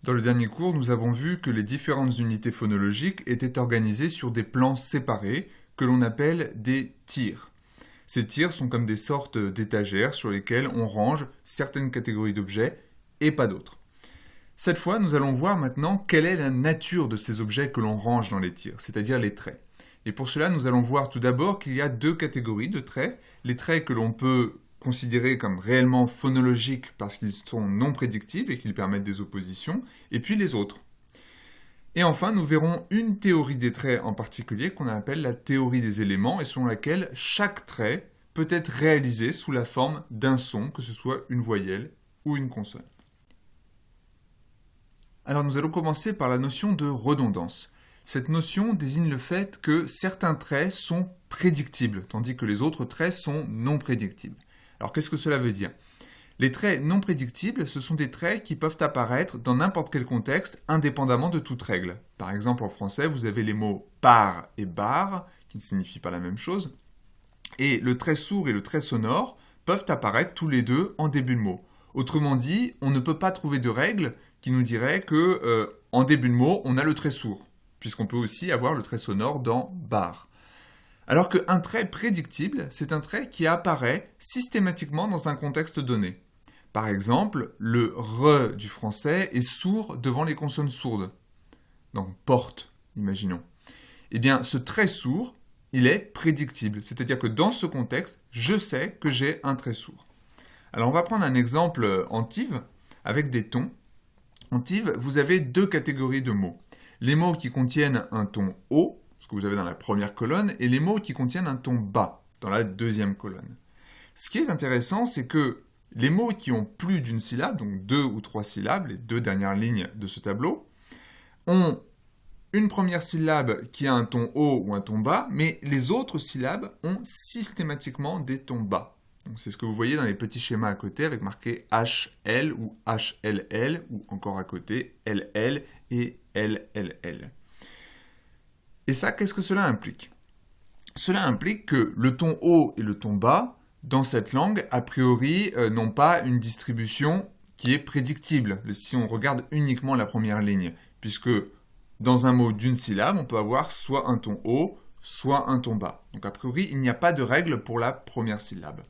Dans le dernier cours, nous avons vu que les différentes unités phonologiques étaient organisées sur des plans séparés que l'on appelle des tirs. Ces tirs sont comme des sortes d'étagères sur lesquelles on range certaines catégories d'objets et pas d'autres. Cette fois, nous allons voir maintenant quelle est la nature de ces objets que l'on range dans les tirs, c'est-à-dire les traits. Et pour cela, nous allons voir tout d'abord qu'il y a deux catégories de traits. Les traits que l'on peut considérés comme réellement phonologiques parce qu'ils sont non prédictibles et qu'ils permettent des oppositions, et puis les autres. Et enfin, nous verrons une théorie des traits en particulier qu'on appelle la théorie des éléments et selon laquelle chaque trait peut être réalisé sous la forme d'un son, que ce soit une voyelle ou une consonne. Alors nous allons commencer par la notion de redondance. Cette notion désigne le fait que certains traits sont prédictibles, tandis que les autres traits sont non prédictibles. Alors qu'est-ce que cela veut dire ? Les traits non prédictibles, ce sont des traits qui peuvent apparaître dans n'importe quel contexte, indépendamment de toute règle. Par exemple, en français, vous avez les mots par et bar, qui ne signifient pas la même chose, et le trait sourd et le trait sonore peuvent apparaître tous les deux en début de mot. Autrement dit, on ne peut pas trouver de règle qui nous dirait que en début de mot, on a le trait sourd, puisqu'on peut aussi avoir le trait sonore dans bar. Alors qu'un trait prédictible, c'est un trait qui apparaît systématiquement dans un contexte donné. Par exemple, le « re » du français est sourd devant les consonnes sourdes. Donc porte, imaginons. Eh bien, ce trait sourd, il est prédictible. C'est-à-dire que dans ce contexte, je sais que j'ai un trait sourd. Alors on va prendre un exemple en TIV avec des tons. En TIV, vous avez deux catégories de mots. Les mots qui contiennent un ton haut, ce que vous avez dans la première colonne, et les mots qui contiennent un ton bas, dans la deuxième colonne. Ce qui est intéressant, c'est que les mots qui ont plus d'une syllabe, donc 2 ou 3 syllabes, les deux dernières lignes de ce tableau, ont une première syllabe qui a un ton haut ou un ton bas, mais les autres syllabes ont systématiquement des tons bas. Donc c'est ce que vous voyez dans les petits schémas à côté, avec marqué HL ou HLL, ou encore à côté LL et LLL. Et ça, qu'est-ce que cela implique ? Cela implique que le ton haut et le ton bas, dans cette langue, a priori, n'ont pas une distribution qui est prédictible, si on regarde uniquement la première ligne, puisque dans un mot d'une syllabe, on peut avoir soit un ton haut, soit un ton bas. Donc a priori, il n'y a pas de règle pour la première syllabe.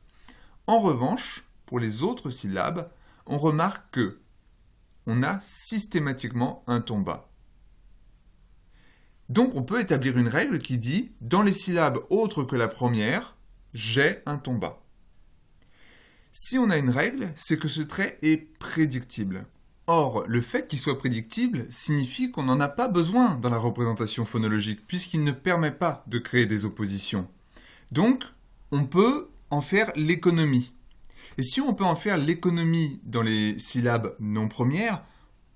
En revanche, pour les autres syllabes, on remarque que on a systématiquement un ton bas. Donc on peut établir une règle qui dit « dans les syllabes autres que la première, j'ai un ton bas ». Si on a une règle, c'est que ce trait est prédictible. Or, le fait qu'il soit prédictible signifie qu'on n'en a pas besoin dans la représentation phonologique, puisqu'il ne permet pas de créer des oppositions. Donc, on peut en faire l'économie. Et si on peut en faire l'économie dans les syllabes non premières,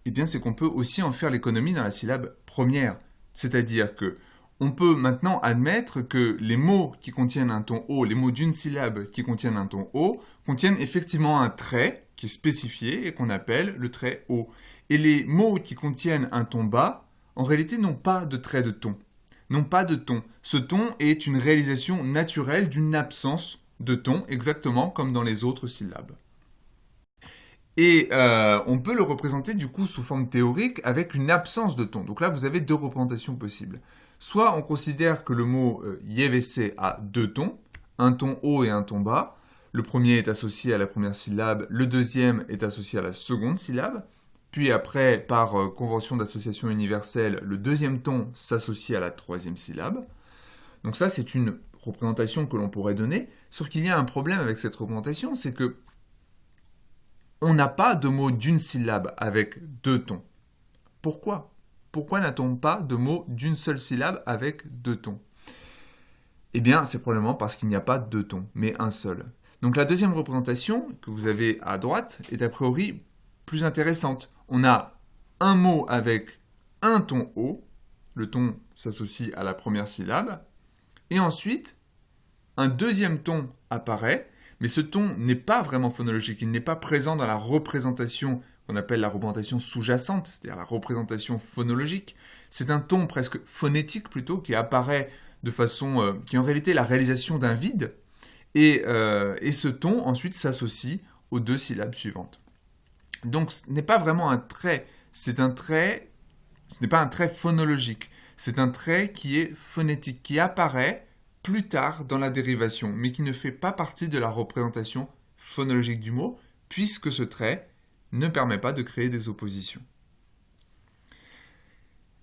eh bien c'est qu'on peut aussi en faire l'économie dans la syllabe première. C'est-à-dire que on peut maintenant admettre que les mots qui contiennent un ton haut, les mots d'une syllabe qui contiennent un ton haut, contiennent effectivement un trait qui est spécifié et qu'on appelle le trait haut. Et les mots qui contiennent un ton bas, en réalité, n'ont pas de trait de ton, n'ont pas de ton. Ce ton est une réalisation naturelle d'une absence de ton, exactement comme dans les autres syllabes. Et on peut le représenter du coup sous forme théorique avec une absence de ton. Donc là, vous avez deux représentations possibles. Soit on considère que le mot YVC a deux tons, un ton haut et un ton bas. Le premier est associé à la première syllabe, le deuxième est associé à la seconde syllabe. Puis après, par convention d'association universelle, le deuxième ton s'associe à la troisième syllabe. Donc ça, c'est une représentation que l'on pourrait donner. Sauf qu'il y a un problème avec cette représentation, c'est que on n'a pas de mot d'une syllabe avec deux tons. Pourquoi ? Pourquoi n'a-t-on pas de mot d'une seule syllabe avec deux tons ? Eh bien, c'est probablement parce qu'il n'y a pas deux tons, mais un seul. Donc la deuxième représentation que vous avez à droite est a priori plus intéressante. On a un mot avec un ton haut, le ton s'associe à la première syllabe, et ensuite, un deuxième ton apparaît, mais ce ton n'est pas vraiment phonologique, il n'est pas présent dans la représentation qu'on appelle la représentation sous-jacente, c'est-à-dire la représentation phonologique. C'est un ton presque phonétique plutôt, qui apparaît de façon... qui est en réalité la réalisation d'un vide, et ce ton ensuite s'associe aux deux syllabes suivantes. Donc ce n'est pas vraiment un trait c'est un trait, ce n'est pas un trait phonologique, c'est un trait qui est phonétique, qui apparaît plus tard dans la dérivation, mais qui ne fait pas partie de la représentation phonologique du mot, puisque ce trait ne permet pas de créer des oppositions.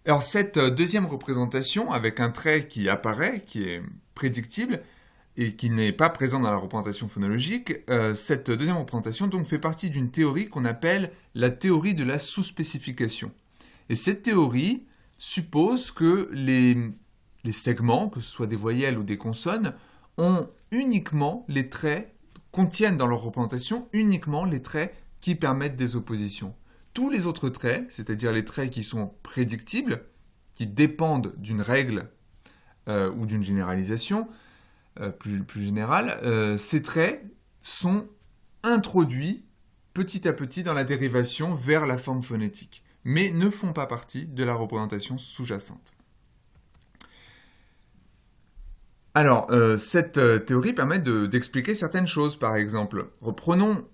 Alors cette deuxième représentation, avec un trait qui apparaît, qui est prédictible, et qui n'est pas présent dans la représentation phonologique, cette deuxième représentation donc fait partie d'une théorie qu'on appelle la théorie de la sous-spécification. Et cette théorie suppose que les segments, que ce soit des voyelles ou des consonnes, ont uniquement les traits, contiennent dans leur représentation uniquement les traits qui permettent des oppositions. Tous les autres traits, c'est-à-dire les traits qui sont prédictibles, qui dépendent d'une règle ou d'une généralisation plus générale, ces traits sont introduits petit à petit dans la dérivation vers la forme phonétique, mais ne font pas partie de la représentation sous-jacente. Alors, cette théorie permet d'expliquer certaines choses, par exemple. Reprenons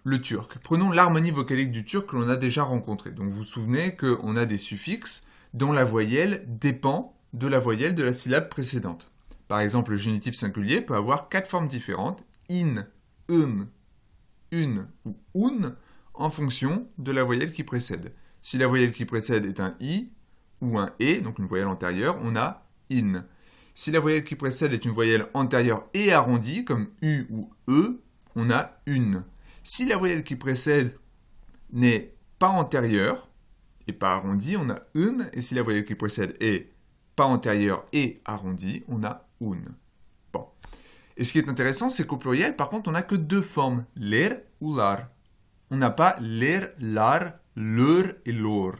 le turc. Prenons l'harmonie vocalique du turc que l'on a déjà rencontrée. Donc vous vous souvenez qu'on a des suffixes dont la voyelle dépend de la voyelle de la syllabe précédente. Par exemple, le génitif singulier peut avoir 4 formes différentes, in, une ou un, en fonction de la voyelle qui précède. Si la voyelle qui précède est un i ou un e, donc une voyelle antérieure, on a in. Si la voyelle qui précède est une voyelle antérieure et arrondie, comme u ou e, on a une. Si la voyelle qui précède n'est pas antérieure et pas arrondie, on a une. Et si la voyelle qui précède est pas antérieure et arrondie, on a une. Bon. Et ce qui est intéressant, c'est qu'au pluriel, par contre, on n'a que 2 formes, ler ou lar. On n'a pas ler, lar, leur et lor.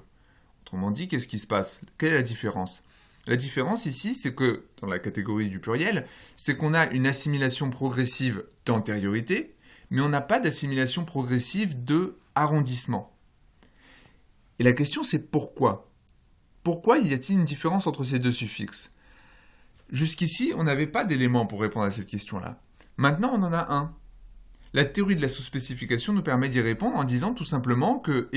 Autrement dit, qu'est-ce qui se passe? Quelle est la différence? La différence ici, c'est que, dans la catégorie du pluriel, c'est qu'on a une assimilation progressive d'antériorité, mais on n'a pas d'assimilation progressive de arrondissement. Et la question, c'est pourquoi? Pourquoi y a-t-il une différence entre ces 2 suffixes? Jusqu'ici, on n'avait pas d'éléments pour répondre à cette question-là. Maintenant, on en a un. La théorie de la sous-spécification nous permet d'y répondre en disant tout simplement que,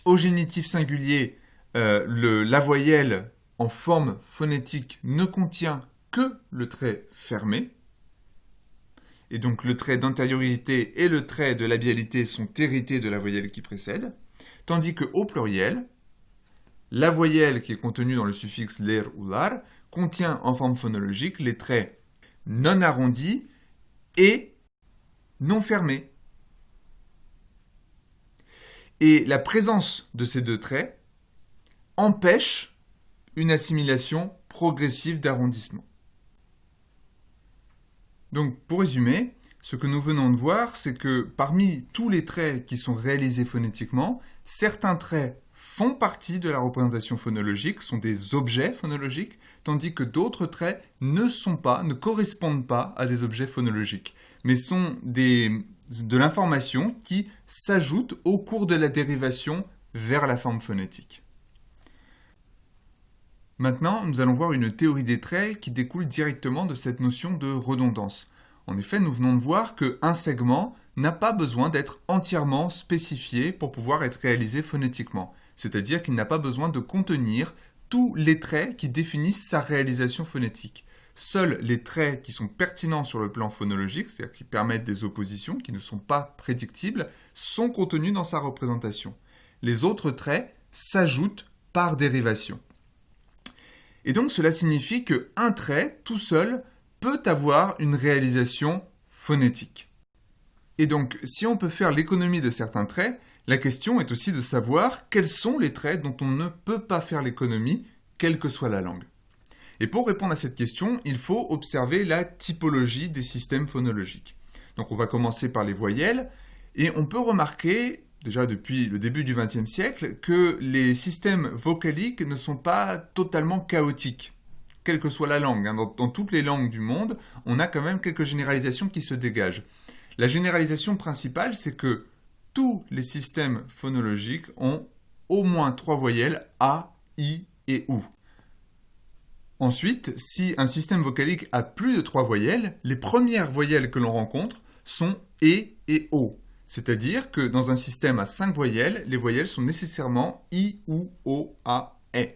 au génitif singulier, la voyelle en forme phonétique ne contient que le trait fermé, et donc le trait d'antériorité et le trait de labialité sont hérités de la voyelle qui précède, tandis qu'au pluriel, la voyelle qui est contenue dans le suffixe ler ou lar contient en forme phonologique les traits non arrondis et non fermés. Et la présence de ces 2 traits empêche une assimilation progressive d'arrondissement. Donc, pour résumer, ce que nous venons de voir, c'est que parmi tous les traits qui sont réalisés phonétiquement, certains traits font partie de la représentation phonologique, sont des objets phonologiques, tandis que d'autres traits ne correspondent pas à des objets phonologiques, mais sont de l'information qui s'ajoute au cours de la dérivation vers la forme phonétique. Maintenant, nous allons voir une théorie des traits qui découle directement de cette notion de redondance. En effet, nous venons de voir qu'un segment n'a pas besoin d'être entièrement spécifié pour pouvoir être réalisé phonétiquement. C'est-à-dire qu'il n'a pas besoin de contenir tous les traits qui définissent sa réalisation phonétique. Seuls les traits qui sont pertinents sur le plan phonologique, c'est-à-dire qui permettent des oppositions, qui ne sont pas prédictibles, sont contenus dans sa représentation. Les autres traits s'ajoutent par dérivation. Et donc cela signifie qu'un trait, tout seul, peut avoir une réalisation phonétique. Et donc, si on peut faire l'économie de certains traits, la question est aussi de savoir quels sont les traits dont on ne peut pas faire l'économie, quelle que soit la langue. Et pour répondre à cette question, il faut observer la typologie des systèmes phonologiques. Donc on va commencer par les voyelles, et on peut remarquer, déjà depuis le début du XXe siècle, que les systèmes vocaliques ne sont pas totalement chaotiques, quelle que soit la langue. Dans toutes les langues du monde, on a quand même quelques généralisations qui se dégagent. La généralisation principale, c'est que tous les systèmes phonologiques ont au moins 3 voyelles A, I et OU. Ensuite, si un système vocalique a plus de 3 voyelles, les premières voyelles que l'on rencontre sont E et O. C'est-à-dire que dans un système à 5 voyelles, les voyelles sont nécessairement I, OU, O, A, E.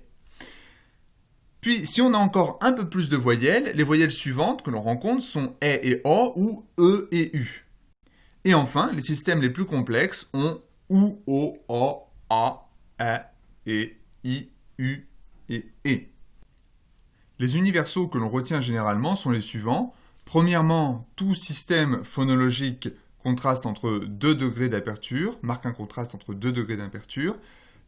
Puis, si on a encore un peu plus de voyelles, les voyelles suivantes que l'on rencontre sont E et O ou E et U. Et enfin, les systèmes les plus complexes ont OU, O, O, A, E, I, U et E. Les universaux que l'on retient généralement sont les suivants. Premièrement, tout système phonologique contraste entre 2 degrés d'aperture, marque un contraste entre 2 degrés d'aperture.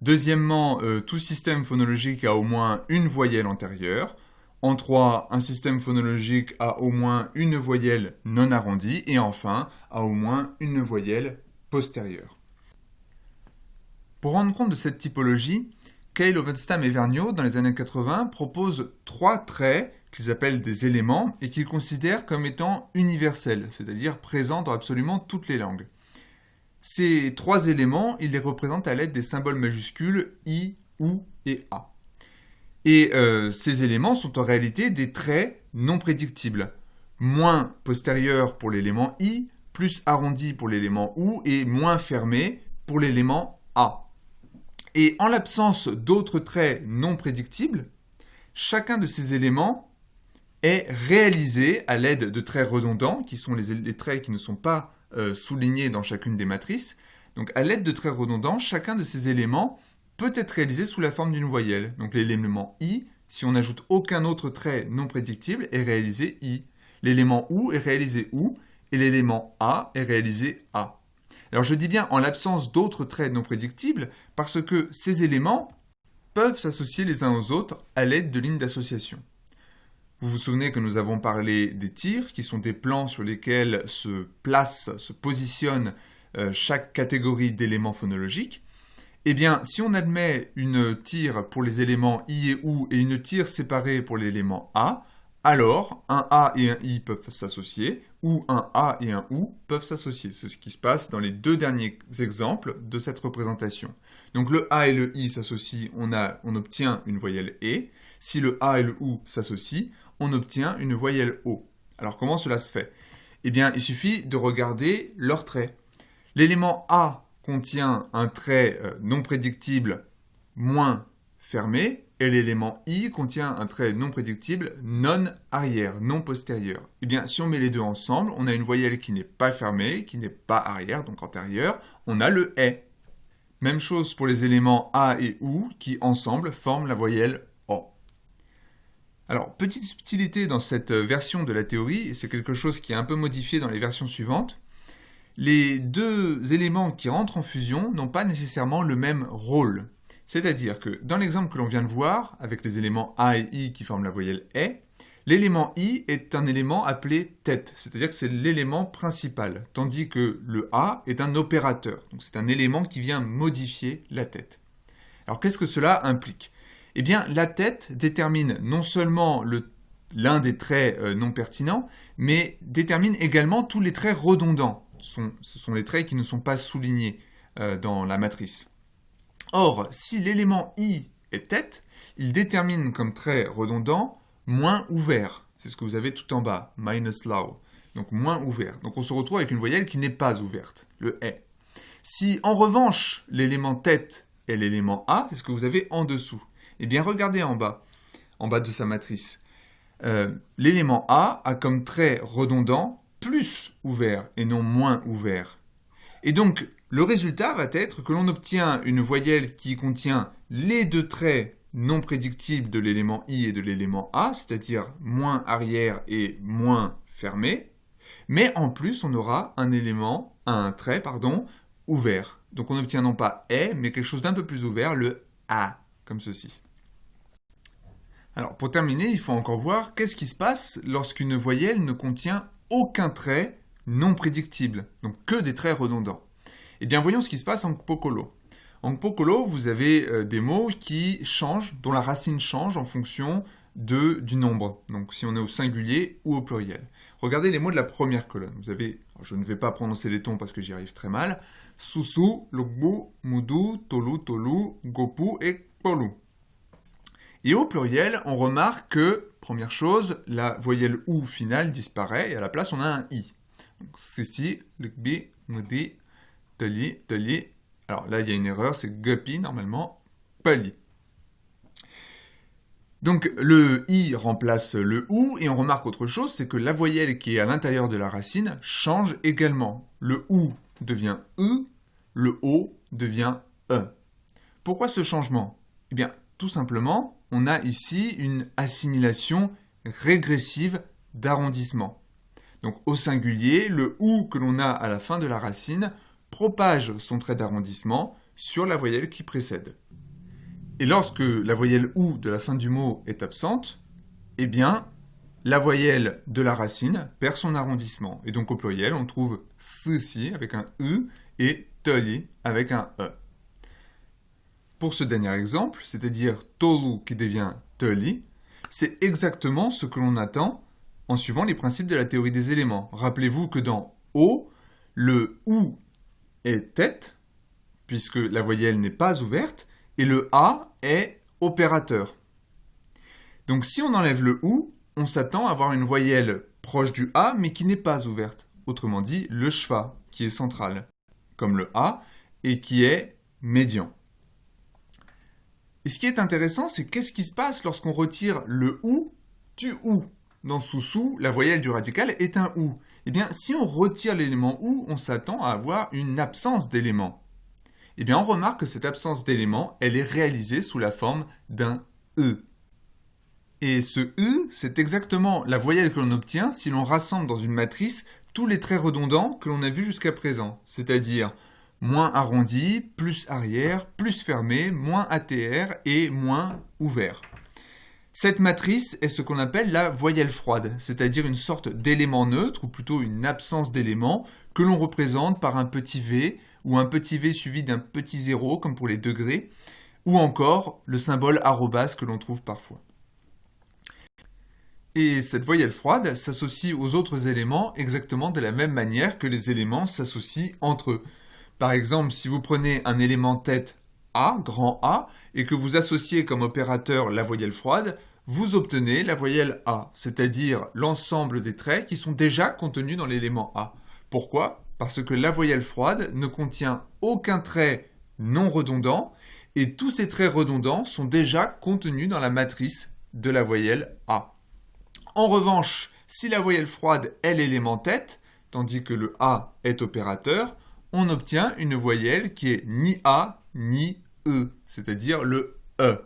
Deuxièmement, tout système phonologique a au moins une voyelle antérieure. En 3, un système phonologique a au moins une voyelle non arrondie. Et enfin, a au moins une voyelle postérieure. Pour rendre compte de cette typologie, Kay, Lovenstam et Vergniaud, dans les années 80, proposent 3 traits qu'ils appellent des éléments et qu'ils considèrent comme étant universels, c'est-à-dire présents dans absolument toutes les langues. Ces 3 éléments, ils les représentent à l'aide des symboles majuscules I, OU et A. Et ces éléments sont en réalité des traits non prédictibles. Moins postérieurs pour l'élément I, plus arrondi pour l'élément OU et moins fermé pour l'élément A. Et en l'absence d'autres traits non prédictibles, chacun de ces éléments est réalisé à l'aide de traits redondants, qui sont les traits qui ne sont pas soulignés dans chacune des matrices. Donc à l'aide de traits redondants, chacun de ces éléments peut être réalisé sous la forme d'une voyelle. Donc l'élément I, si on n'ajoute aucun autre trait non prédictible, est réalisé I. L'élément OU est réalisé OU, et l'élément A est réalisé A. Alors je dis bien en l'absence d'autres traits non prédictibles, parce que ces éléments peuvent s'associer les uns aux autres à l'aide de lignes d'association. Vous vous souvenez que nous avons parlé des tirs, qui sont des plans sur lesquels se positionne chaque catégorie d'éléments phonologiques. Eh bien, si on admet une tire pour les éléments I et OU et une tire séparée pour l'élément A, alors un A et un I peuvent s'associer, ou un A et un OU peuvent s'associer. C'est ce qui se passe dans les 2 derniers exemples de cette représentation. Donc le A et le I s'associent, on obtient une voyelle E. Si le A et le OU s'associent, on obtient une voyelle O. Alors comment cela se fait? Eh bien, il suffit de regarder leurs traits. L'élément A contient un trait non prédictible moins fermé, et l'élément I contient un trait non prédictible non arrière, non postérieur. Eh bien, si on met les deux ensemble, on a une voyelle qui n'est pas fermée, qui n'est pas arrière, donc antérieure, on a le E. Même chose pour les éléments A et OU, qui ensemble forment la voyelle O. Alors, petite subtilité dans cette version de la théorie, et c'est quelque chose qui est un peu modifié dans les versions suivantes, les 2 éléments qui rentrent en fusion n'ont pas nécessairement le même rôle. C'est-à-dire que dans l'exemple que l'on vient de voir, avec les éléments A et I qui forment la voyelle E, l'élément I est un élément appelé tête, c'est-à-dire que c'est l'élément principal, tandis que le A est un opérateur, donc c'est un élément qui vient modifier la tête. Alors qu'est-ce que cela implique? Eh bien, la tête détermine non seulement l'un des traits non pertinents, mais détermine également tous les traits redondants. Ce sont les traits qui ne sont pas soulignés dans la matrice. Or, si l'élément I est tête, il détermine comme trait redondant moins ouvert. C'est ce que vous avez tout en bas, minus low. Donc moins ouvert. Donc on se retrouve avec une voyelle qui n'est pas ouverte, le E. Si en revanche l'élément tête est l'élément A, c'est ce que vous avez en dessous. Eh bien regardez en bas de sa matrice. L'élément A a comme trait redondant plus ouvert et non moins ouvert. Et donc, le résultat va être que l'on obtient une voyelle qui contient les 2 traits non prédictibles de l'élément I et de l'élément A, c'est-à-dire moins arrière et moins fermé, mais en plus on aura un trait ouvert. Donc on obtient non pas E, mais quelque chose d'un peu plus ouvert, le A, comme ceci. Alors pour terminer, il faut encore voir qu'est-ce qui se passe lorsqu'une voyelle ne contient aucun trait non prédictible, donc que des traits redondants. Eh bien, voyons ce qui se passe en Pokolo. En Pokolo, vous avez des mots qui changent, dont la racine change en fonction du nombre. Donc, si on est au singulier ou au pluriel. Regardez les mots de la première colonne. Vous avez, je ne vais pas prononcer les tons parce que j'y arrive très mal, Susu, Logbu, Mudu, Tolu, Tolu, Gopu et Polu. Et au pluriel, on remarque que, première chose, la voyelle OU finale disparaît et à la place, on a un I. Donc, ceci, Lugbi, Mudi, Teli, teli. Alors là, il y a une erreur, c'est guppy normalement, pali. Donc le i remplace le ou, et on remarque autre chose, c'est que la voyelle qui est à l'intérieur de la racine change également. Le ou devient e, le o devient e. Pourquoi ce changement? Eh bien, tout simplement, on a ici une assimilation régressive d'arrondissement. Donc au singulier, le ou que l'on a à la fin de la racine propage son trait d'arrondissement sur la voyelle qui précède. Et lorsque la voyelle ou de la fin du mot est absente, eh bien, la voyelle de la racine perd son arrondissement. Et donc au pluriel, on trouve ceci avec un e et teli avec un e. Pour ce dernier exemple, c'est-à-dire tolu qui devient teli, c'est exactement ce que l'on attend en suivant les principes de la théorie des éléments. Rappelez-vous que dans O, le OU est tête, puisque la voyelle n'est pas ouverte, et le A est opérateur. Donc si on enlève le OU, on s'attend à avoir une voyelle proche du A, mais qui n'est pas ouverte. Autrement dit, le schwa, qui est central, comme le A, et qui est médian. Et ce qui est intéressant, c'est qu'est-ce qui se passe lorsqu'on retire le OU du OU. Dans sous-sous, la voyelle du radical est un OU. Eh bien, si on retire l'élément OU, on s'attend à avoir une absence d'élément. Eh bien, on remarque que cette absence d'élément, elle est réalisée sous la forme d'un E. Et ce E, c'est exactement la voyelle que l'on obtient si l'on rassemble dans une matrice tous les traits redondants que l'on a vus jusqu'à présent, c'est-à-dire moins arrondi, plus arrière, plus fermé, moins ATR et moins ouvert. Cette matrice est ce qu'on appelle la voyelle froide, c'est-à-dire une sorte d'élément neutre, ou plutôt une absence d'élément, que l'on représente par un petit v, ou un petit v suivi d'un petit zéro, comme pour les degrés, ou encore le symbole arrobas que l'on trouve parfois. Et cette voyelle froide s'associe aux autres éléments exactement de la même manière que les éléments s'associent entre eux. Par exemple, si vous prenez un élément tête A, grand A, et que vous associez comme opérateur la voyelle froide, vous obtenez la voyelle A, c'est-à-dire l'ensemble des traits qui sont déjà contenus dans l'élément A. Pourquoi? Parce que la voyelle froide ne contient aucun trait non redondant, et tous ces traits redondants sont déjà contenus dans la matrice de la voyelle A. En revanche, si la voyelle froide est l'élément tête, tandis que le A est opérateur, on obtient une voyelle qui est ni A ni E, c'est-à-dire le E.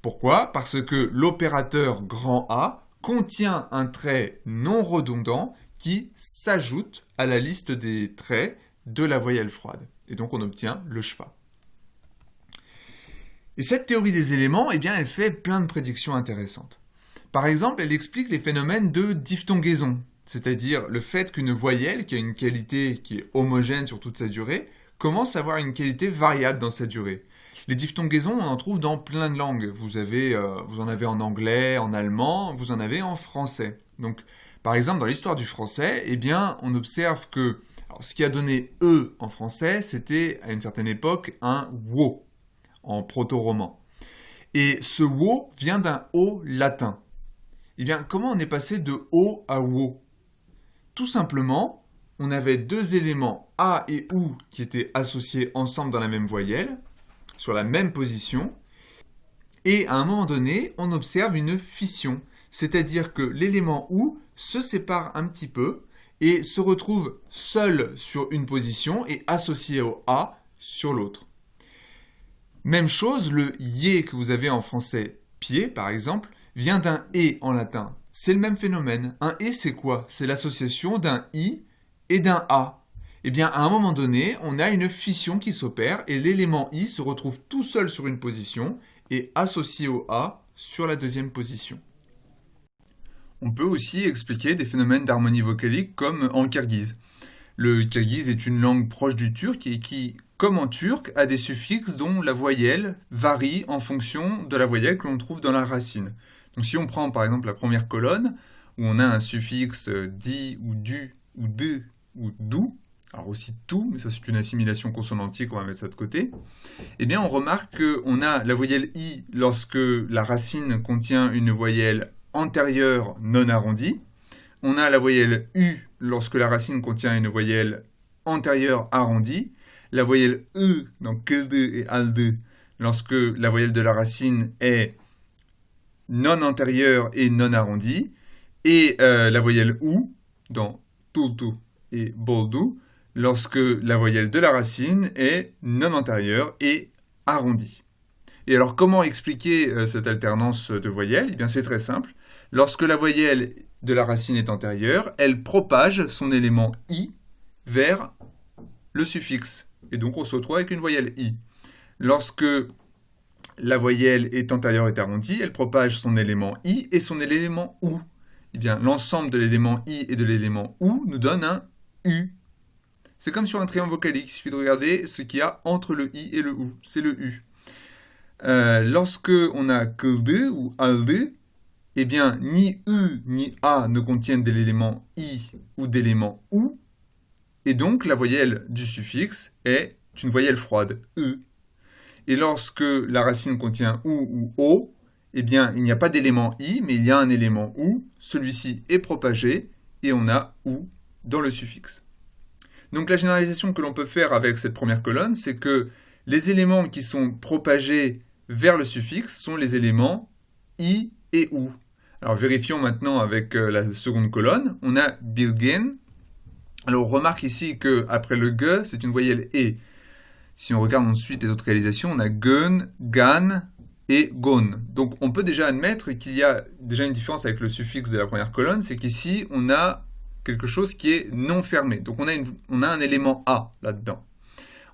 Pourquoi? Parce que l'opérateur grand A contient un trait non redondant qui s'ajoute à la liste des traits de la voyelle froide. Et donc on obtient le schwa. Et cette théorie des éléments, eh bien, elle fait plein de prédictions intéressantes. Par exemple, elle explique les phénomènes de diphtongaison, c'est-à-dire le fait qu'une voyelle qui a une qualité qui est homogène sur toute sa durée commence à avoir une qualité variable dans sa durée. Les diphtongaisons, on en trouve dans plein de langues. Vous en avez en anglais, en allemand, vous en avez en français. Donc, par exemple, dans l'histoire du français, eh bien, on observe que ce qui a donné « e » en français, c'était à une certaine époque un « wo » en proto-roman. Et ce « wo » vient d'un « o » latin. Eh bien, comment on est passé de « o » à « wo » ? Tout simplement, on avait deux éléments A et OU qui étaient associés ensemble dans la même voyelle, sur la même position, et à un moment donné, on observe une fission, c'est-à-dire que l'élément OU se sépare un petit peu et se retrouve seul sur une position et associé au A sur l'autre. Même chose, le yé que vous avez en français, pied par exemple, vient d'un et en latin. C'est le même phénomène. Un et c'est quoi? C'est l'association d'un i et d'un a. Eh bien, à un moment donné, on a une fission qui s'opère et l'élément i se retrouve tout seul sur une position et associé au a sur la deuxième position. On peut aussi expliquer des phénomènes d'harmonie vocalique comme en kirghize. Le kirghize est une langue proche du turc et qui, comme en turc, a des suffixes dont la voyelle varie en fonction de la voyelle que l'on trouve dans la racine. Donc si on prend par exemple la première colonne, où on a un suffixe di ou du ou de ou dou, alors aussi tout, mais ça c'est une assimilation consonantique, on va mettre ça de côté, eh bien on remarque qu'on a la voyelle i lorsque la racine contient une voyelle antérieure non arrondie, on a la voyelle u lorsque la racine contient une voyelle antérieure arrondie, la voyelle E dans kıldı et aldı, lorsque la voyelle de la racine est non antérieure et non arrondie, et la voyelle OU dans tultu et boldu, lorsque la voyelle de la racine est non antérieure et arrondie. Et alors, comment expliquer cette alternance de voyelles? Eh bien, c'est très simple. Lorsque la voyelle de la racine est antérieure, elle propage son élément I vers le suffixe. Et donc, on se retrouve avec une voyelle I. Lorsque la voyelle est antérieure et arrondie, elle propage son élément I et son élément OU. Eh bien, l'ensemble de l'élément I et de l'élément OU nous donne un U. C'est comme sur un triangle vocalique. Il suffit de regarder ce qu'il y a entre le I et le OU. C'est le U. Lorsque on a kıldı ou aldı, eh bien, ni U ni A ne contiennent de l'élément I ou d'élément OU, et donc la voyelle du suffixe est une voyelle froide, E. Et lorsque la racine contient OU ou O, eh bien, il n'y a pas d'élément I, mais il y a un élément OU, celui-ci est propagé, et on a OU dans le suffixe. Donc la généralisation que l'on peut faire avec cette première colonne, c'est que les éléments qui sont propagés vers le suffixe sont les éléments I et OU. Alors vérifions maintenant avec la seconde colonne. On a bilgin. Alors on remarque ici qu'après le G, c'est une voyelle E. Si on regarde ensuite les autres réalisations, on a gun, gan et gon. Donc on peut déjà admettre qu'il y a déjà une différence avec le suffixe de la première colonne, c'est qu'ici on a quelque chose qui est non fermé. Donc on a un élément A là-dedans.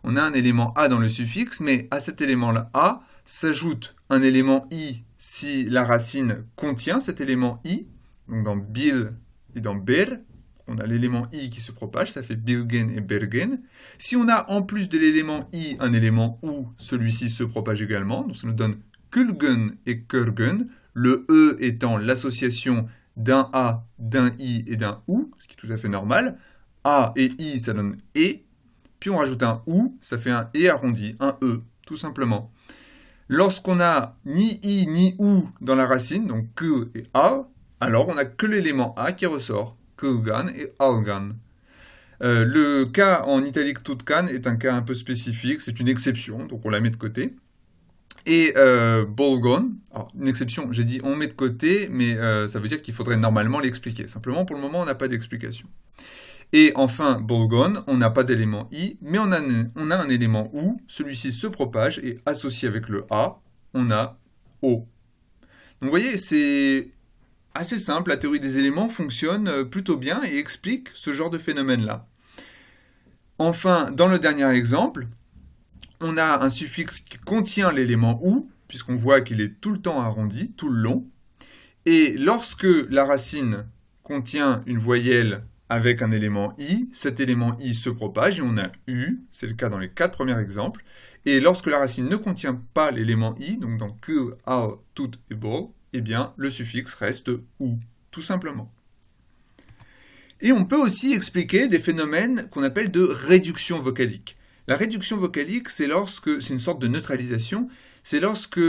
On a un élément A dans le suffixe, mais à cet élément-là A s'ajoute un élément I si la racine contient cet élément I. Donc dans bil et dans ber, on a l'élément I qui se propage, ça fait bilgen et bergen. Si on a en plus de l'élément I un élément OU, celui-ci se propage également. Donc ça nous donne kulgen et kurgen, le E étant l'association d'un A, d'un I et d'un OU, ce qui est tout à fait normal. A et I, ça donne E. Puis on rajoute un OU, ça fait un E arrondi, un E, tout simplement. Lorsqu'on a ni I ni OU dans la racine, donc que et al, alors on n'a que l'élément A qui ressort, kulgan et algan. Le cas en italique tutkan est un cas un peu spécifique, c'est une exception, donc on la met de côté. Et bolgon, alors une exception, j'ai dit on met de côté, mais ça veut dire qu'il faudrait normalement l'expliquer. Simplement, pour le moment, on n'a pas d'explication. Et enfin, bolgon, on n'a pas d'élément I, mais on a un élément OU, celui-ci se propage, et associé avec le A, on a O. Donc vous voyez, c'est assez simple, la théorie des éléments fonctionne plutôt bien et explique ce genre de phénomène-là. Enfin, dans le dernier exemple, on a un suffixe qui contient l'élément OU, puisqu'on voit qu'il est tout le temps arrondi, tout le long, et lorsque la racine contient une voyelle avec un élément I, cet élément I se propage et on a U, c'est le cas dans les 4 premiers exemples, et lorsque la racine ne contient pas l'élément I, donc dans que, al, tout et bol, eh bien le suffixe reste OU, tout simplement. Et on peut aussi expliquer des phénomènes qu'on appelle de réduction vocalique. La réduction vocalique, c'est une sorte de neutralisation, c'est lorsque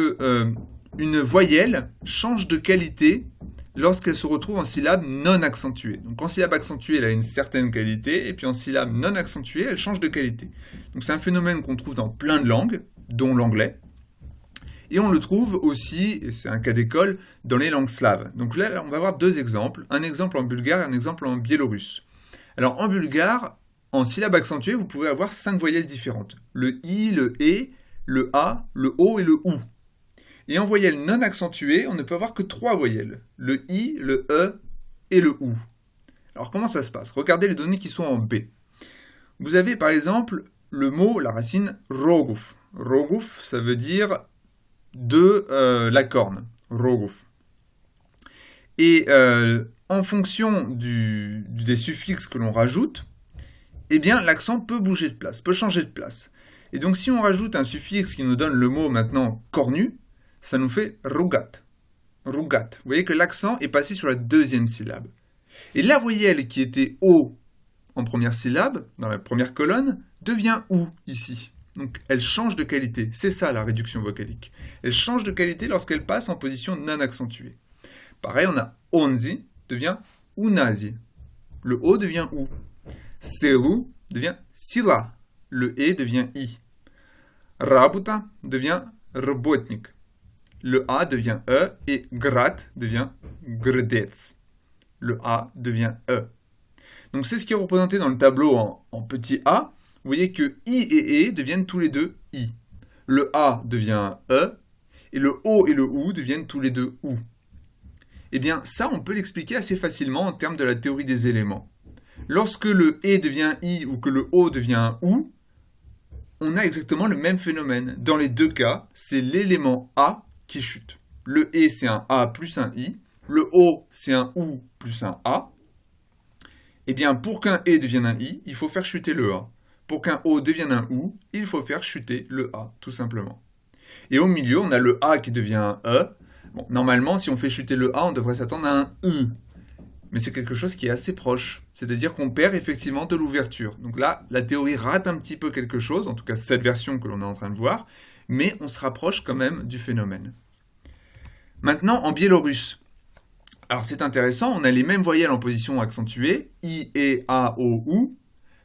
une voyelle change de qualité lorsqu'elle se retrouve en syllabe non accentuée. Donc en syllabe accentuée, elle a une certaine qualité, et puis en syllabe non accentuée, elle change de qualité. Donc c'est un phénomène qu'on trouve dans plein de langues, dont l'anglais, et on le trouve aussi, et c'est un cas d'école, dans les langues slaves. Donc là, on va voir 2 exemples, un exemple en bulgare et un exemple en biélorusse. Alors en bulgare, en syllabe accentuée, vous pouvez avoir 5 voyelles différentes. Le I, le E, le A, le O et le OU. Et en voyelle non accentuée, on ne peut avoir que 3 voyelles. Le I, le E et le OU. Alors comment ça se passe? Regardez les données qui sont en B. Vous avez par exemple le mot, la racine roguf. Roguf, ça veut dire de la corne. Roguf. Et en fonction des suffixes que l'on rajoute, eh bien l'accent peut bouger de place, peut changer de place. Et donc si on rajoute un suffixe qui nous donne le mot maintenant cornu, ça nous fait rugat. Rugat. Vous voyez que l'accent est passé sur la 2e syllabe. Et la voyelle qui était O en première syllabe, dans la première colonne, devient OU ici. Donc elle change de qualité. C'est ça la réduction vocalique. Elle change de qualité lorsqu'elle passe en position non accentuée. Pareil, on a onzi devient unazi. Le O devient OU. Selu devient sila. le E devient I. Работа devient работник. Le A devient E et grad devient grdeț. Le A devient E. Donc c'est ce qui est représenté dans le tableau en petit a. Vous voyez que I et E deviennent tous les deux I. Le A devient E et le O et le OU deviennent tous les deux OU. Eh bien ça on peut l'expliquer assez facilement en termes de la théorie des éléments. Lorsque le E devient I ou que le O devient OU, on a exactement le même phénomène. Dans les deux cas, c'est l'élément A qui chute. Le E, c'est un A plus un I. Le O, c'est un OU plus un A. Eh bien, pour qu'un E devienne un I, il faut faire chuter le A. Pour qu'un O devienne un OU, il faut faire chuter le A, tout simplement. Et au milieu, on a le A qui devient un E. Bon, normalement, si on fait chuter le A, on devrait s'attendre à un E. Mais c'est quelque chose qui est assez proche. C'est-à-dire qu'on perd effectivement de l'ouverture. Donc là, la théorie rate un petit peu quelque chose, en tout cas cette version que l'on est en train de voir, mais on se rapproche quand même du phénomène. Maintenant, en biélorusse. Alors c'est intéressant, on a les mêmes voyelles en position accentuée, I, E, A, O, OU.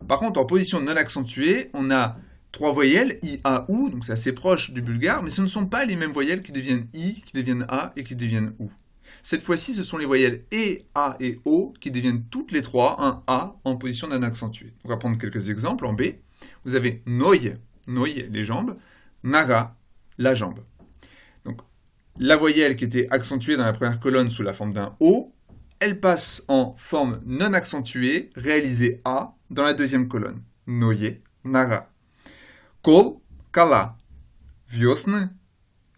Par contre, en position non accentuée, on a trois voyelles, I, A, OU, donc c'est assez proche du bulgare, mais ce ne sont pas les mêmes voyelles qui deviennent I, qui deviennent A et qui deviennent OU. Cette fois-ci, ce sont les voyelles E, A et O qui deviennent toutes les trois un A en position non accentuée. On va prendre quelques exemples. En B, vous avez noye, les jambes, naga, la jambe. Donc, la voyelle qui était accentuée dans la première colonne sous la forme d'un O, elle passe en forme non accentuée, réalisée A, dans la deuxième colonne. Noye, naga. Kol, kala. Viosne,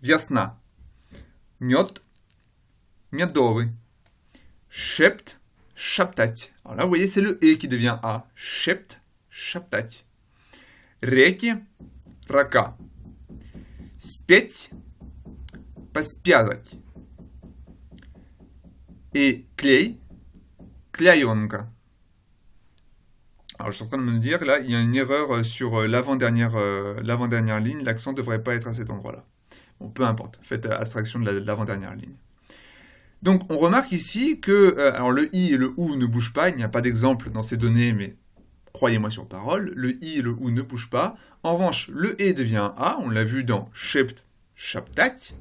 viasna. Miot, miadowy. Shept, shaptać. Alors là, vous voyez, c'est le E qui devient A. Shept, shaptać. Реки, рака. Спеть, поспевать. Et клей, клеенка. Alors je suis en train de me dire, là, il y a une erreur sur l'avant-dernière ligne. L'accent ne devrait pas être à cet endroit-là. Bon, peu importe. Faites abstraction de l'avant-dernière ligne. Donc, on remarque ici que alors le I et le OU ne bougent pas. Il n'y a pas d'exemple dans ces données, mais croyez-moi sur parole. Le I et le OU ne bougent pas. En revanche, le E devient un A. On l'a vu dans shept, shaptać.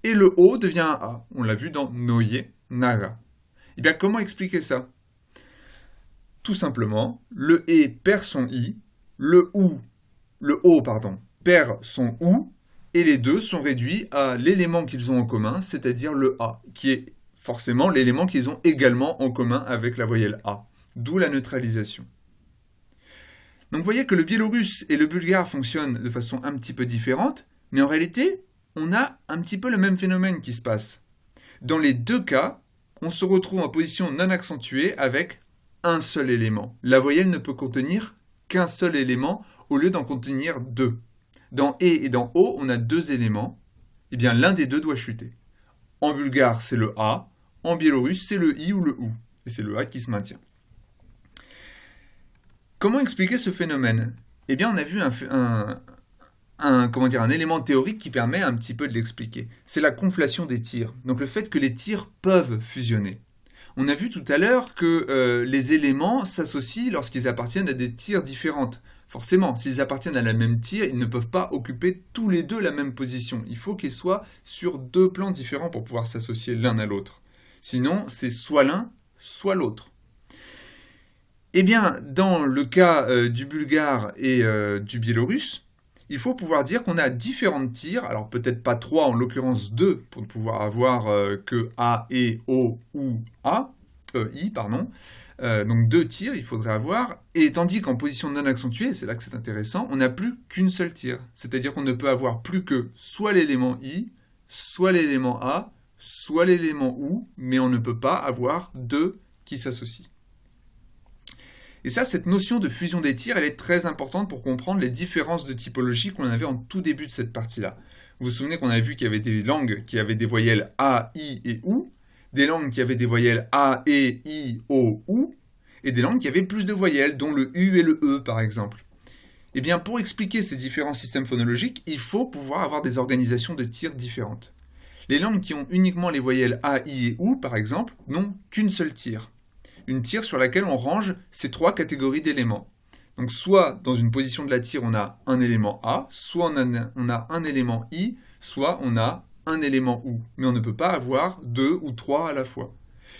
Et le O devient un A. On l'a vu dans noye, naga. Eh bien, comment expliquer ça? Tout simplement, le E perd son I, le O, perd son OU, et les deux sont réduits à l'élément qu'ils ont en commun, c'est-à-dire le A, qui est forcément l'élément qu'ils ont également en commun avec la voyelle A, d'où la neutralisation. Donc vous voyez que le biélorusse et le bulgare fonctionnent de façon un petit peu différente, mais en réalité, on a un petit peu le même phénomène qui se passe. Dans les deux cas, on se retrouve en position non accentuée avec un seul élément. La voyelle ne peut contenir qu'un seul élément au lieu d'en contenir deux. Dans E et dans O, on a deux éléments. Eh bien, l'un des deux doit chuter. En bulgare, c'est le A. En biélorusse, c'est le I ou le OU. Et c'est le A qui se maintient. Comment expliquer ce phénomène? Eh bien, on a vu un élément théorique qui permet un petit peu de l'expliquer. C'est la conflation des tirs. Donc le fait que les tirs peuvent fusionner. On a vu tout à l'heure que les éléments s'associent lorsqu'ils appartiennent à des tirs différentes. Forcément, s'ils appartiennent à la même tir, ils ne peuvent pas occuper tous les deux la même position. Il faut qu'ils soient sur deux plans différents pour pouvoir s'associer l'un à l'autre. Sinon, c'est soit l'un, soit l'autre. Eh bien, dans le cas du bulgare et du biélorusse, il faut pouvoir dire qu'on a différentes tirs, alors peut-être pas trois, en l'occurrence deux, pour ne pouvoir avoir que A, E, O ou A, I, pardon. Donc deux tirs, il faudrait avoir, et tandis qu'en position non accentuée, c'est là que c'est intéressant, on n'a plus qu'une seule tir. C'est-à-dire qu'on ne peut avoir plus que soit l'élément I, soit l'élément A, soit l'élément OU, mais on ne peut pas avoir deux qui s'associent. Et ça, cette notion de fusion des tirs, elle est très importante pour comprendre les différences de typologie qu'on avait en tout début de cette partie-là. Vous vous souvenez qu'on a vu qu'il y avait des langues qui avaient des voyelles A, I et OU, des langues qui avaient des voyelles A, E, I, O, OU, et des langues qui avaient plus de voyelles, dont le U et le E, par exemple. Eh bien, pour expliquer ces différents systèmes phonologiques, il faut pouvoir avoir des organisations de tirs différentes. Les langues qui ont uniquement les voyelles A, I et OU, par exemple, n'ont qu'une seule tire. Une tire sur laquelle on range ces trois catégories d'éléments. Donc soit dans une position de la tire, on a un élément A, soit on a un élément I, soit on a un élément OU. Mais on ne peut pas avoir 2 ou 3 à la fois.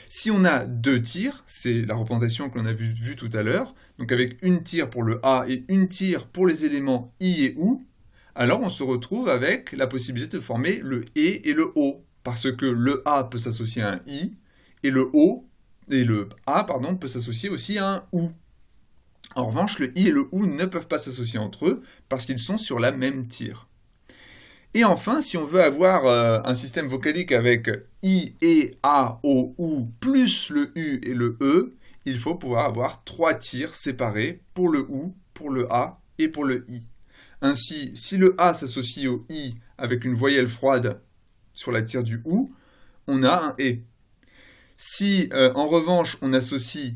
Si on a 2 tirs, c'est la représentation que l'on a vue tout à l'heure, donc avec une tire pour le A et une tire pour les éléments I et OU, alors on se retrouve avec la possibilité de former le et le O, parce que le A peut s'associer à un I, et le A peut s'associer aussi à un OU. En revanche, le I et le OU ne peuvent pas s'associer entre eux, parce qu'ils sont sur la même tire. Et enfin, si on veut avoir un système vocalique avec I, E, A, O, OU, plus le U et le E, il faut pouvoir avoir 3 tirs séparés pour le OU, pour le A et pour le I. Ainsi, si le A s'associe au I avec une voyelle froide sur la tire du OU, on a un E. Si, en revanche, on associe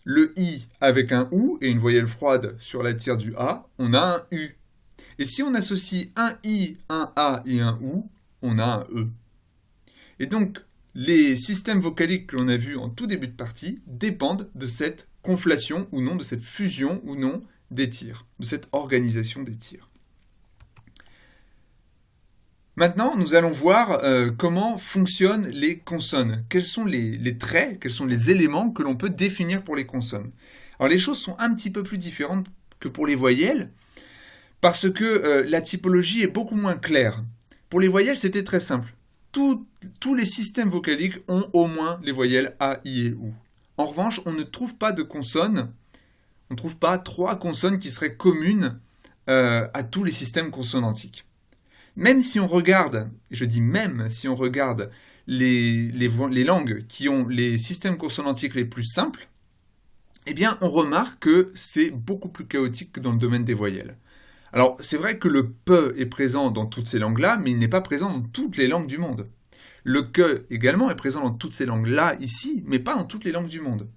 le I avec un OU et une voyelle froide sur la tire du A, on a un U. Et si on associe un I, un A et un OU, on a un E. Et donc, les systèmes vocaliques que l'on a vus en tout début de partie dépendent de cette conflation ou non, de cette fusion ou non des tirs, de cette organisation des tirs. Maintenant, nous allons voir comment fonctionnent les consonnes. Quels sont les traits, quels sont les éléments que l'on peut définir pour les consonnes. Alors les choses sont un petit peu plus différentes que pour les voyelles, parce que la typologie est beaucoup moins claire. Pour les voyelles, c'était très simple. Tous les systèmes vocaliques ont au moins les voyelles A, I et OU. En revanche, on ne trouve pas de consonnes, on ne trouve pas 3 consonnes qui seraient communes à tous les systèmes consonantiques. Même si on regarde, et je dis même si on regarde les langues qui ont les systèmes consonantiques les plus simples, eh bien on remarque que c'est beaucoup plus chaotique que dans le domaine des voyelles. Alors c'est vrai que le PE est présent dans toutes ces langues-là, mais il n'est pas présent dans toutes les langues du monde. Le QE également est présent dans toutes ces langues-là ici, mais pas dans toutes les langues du monde.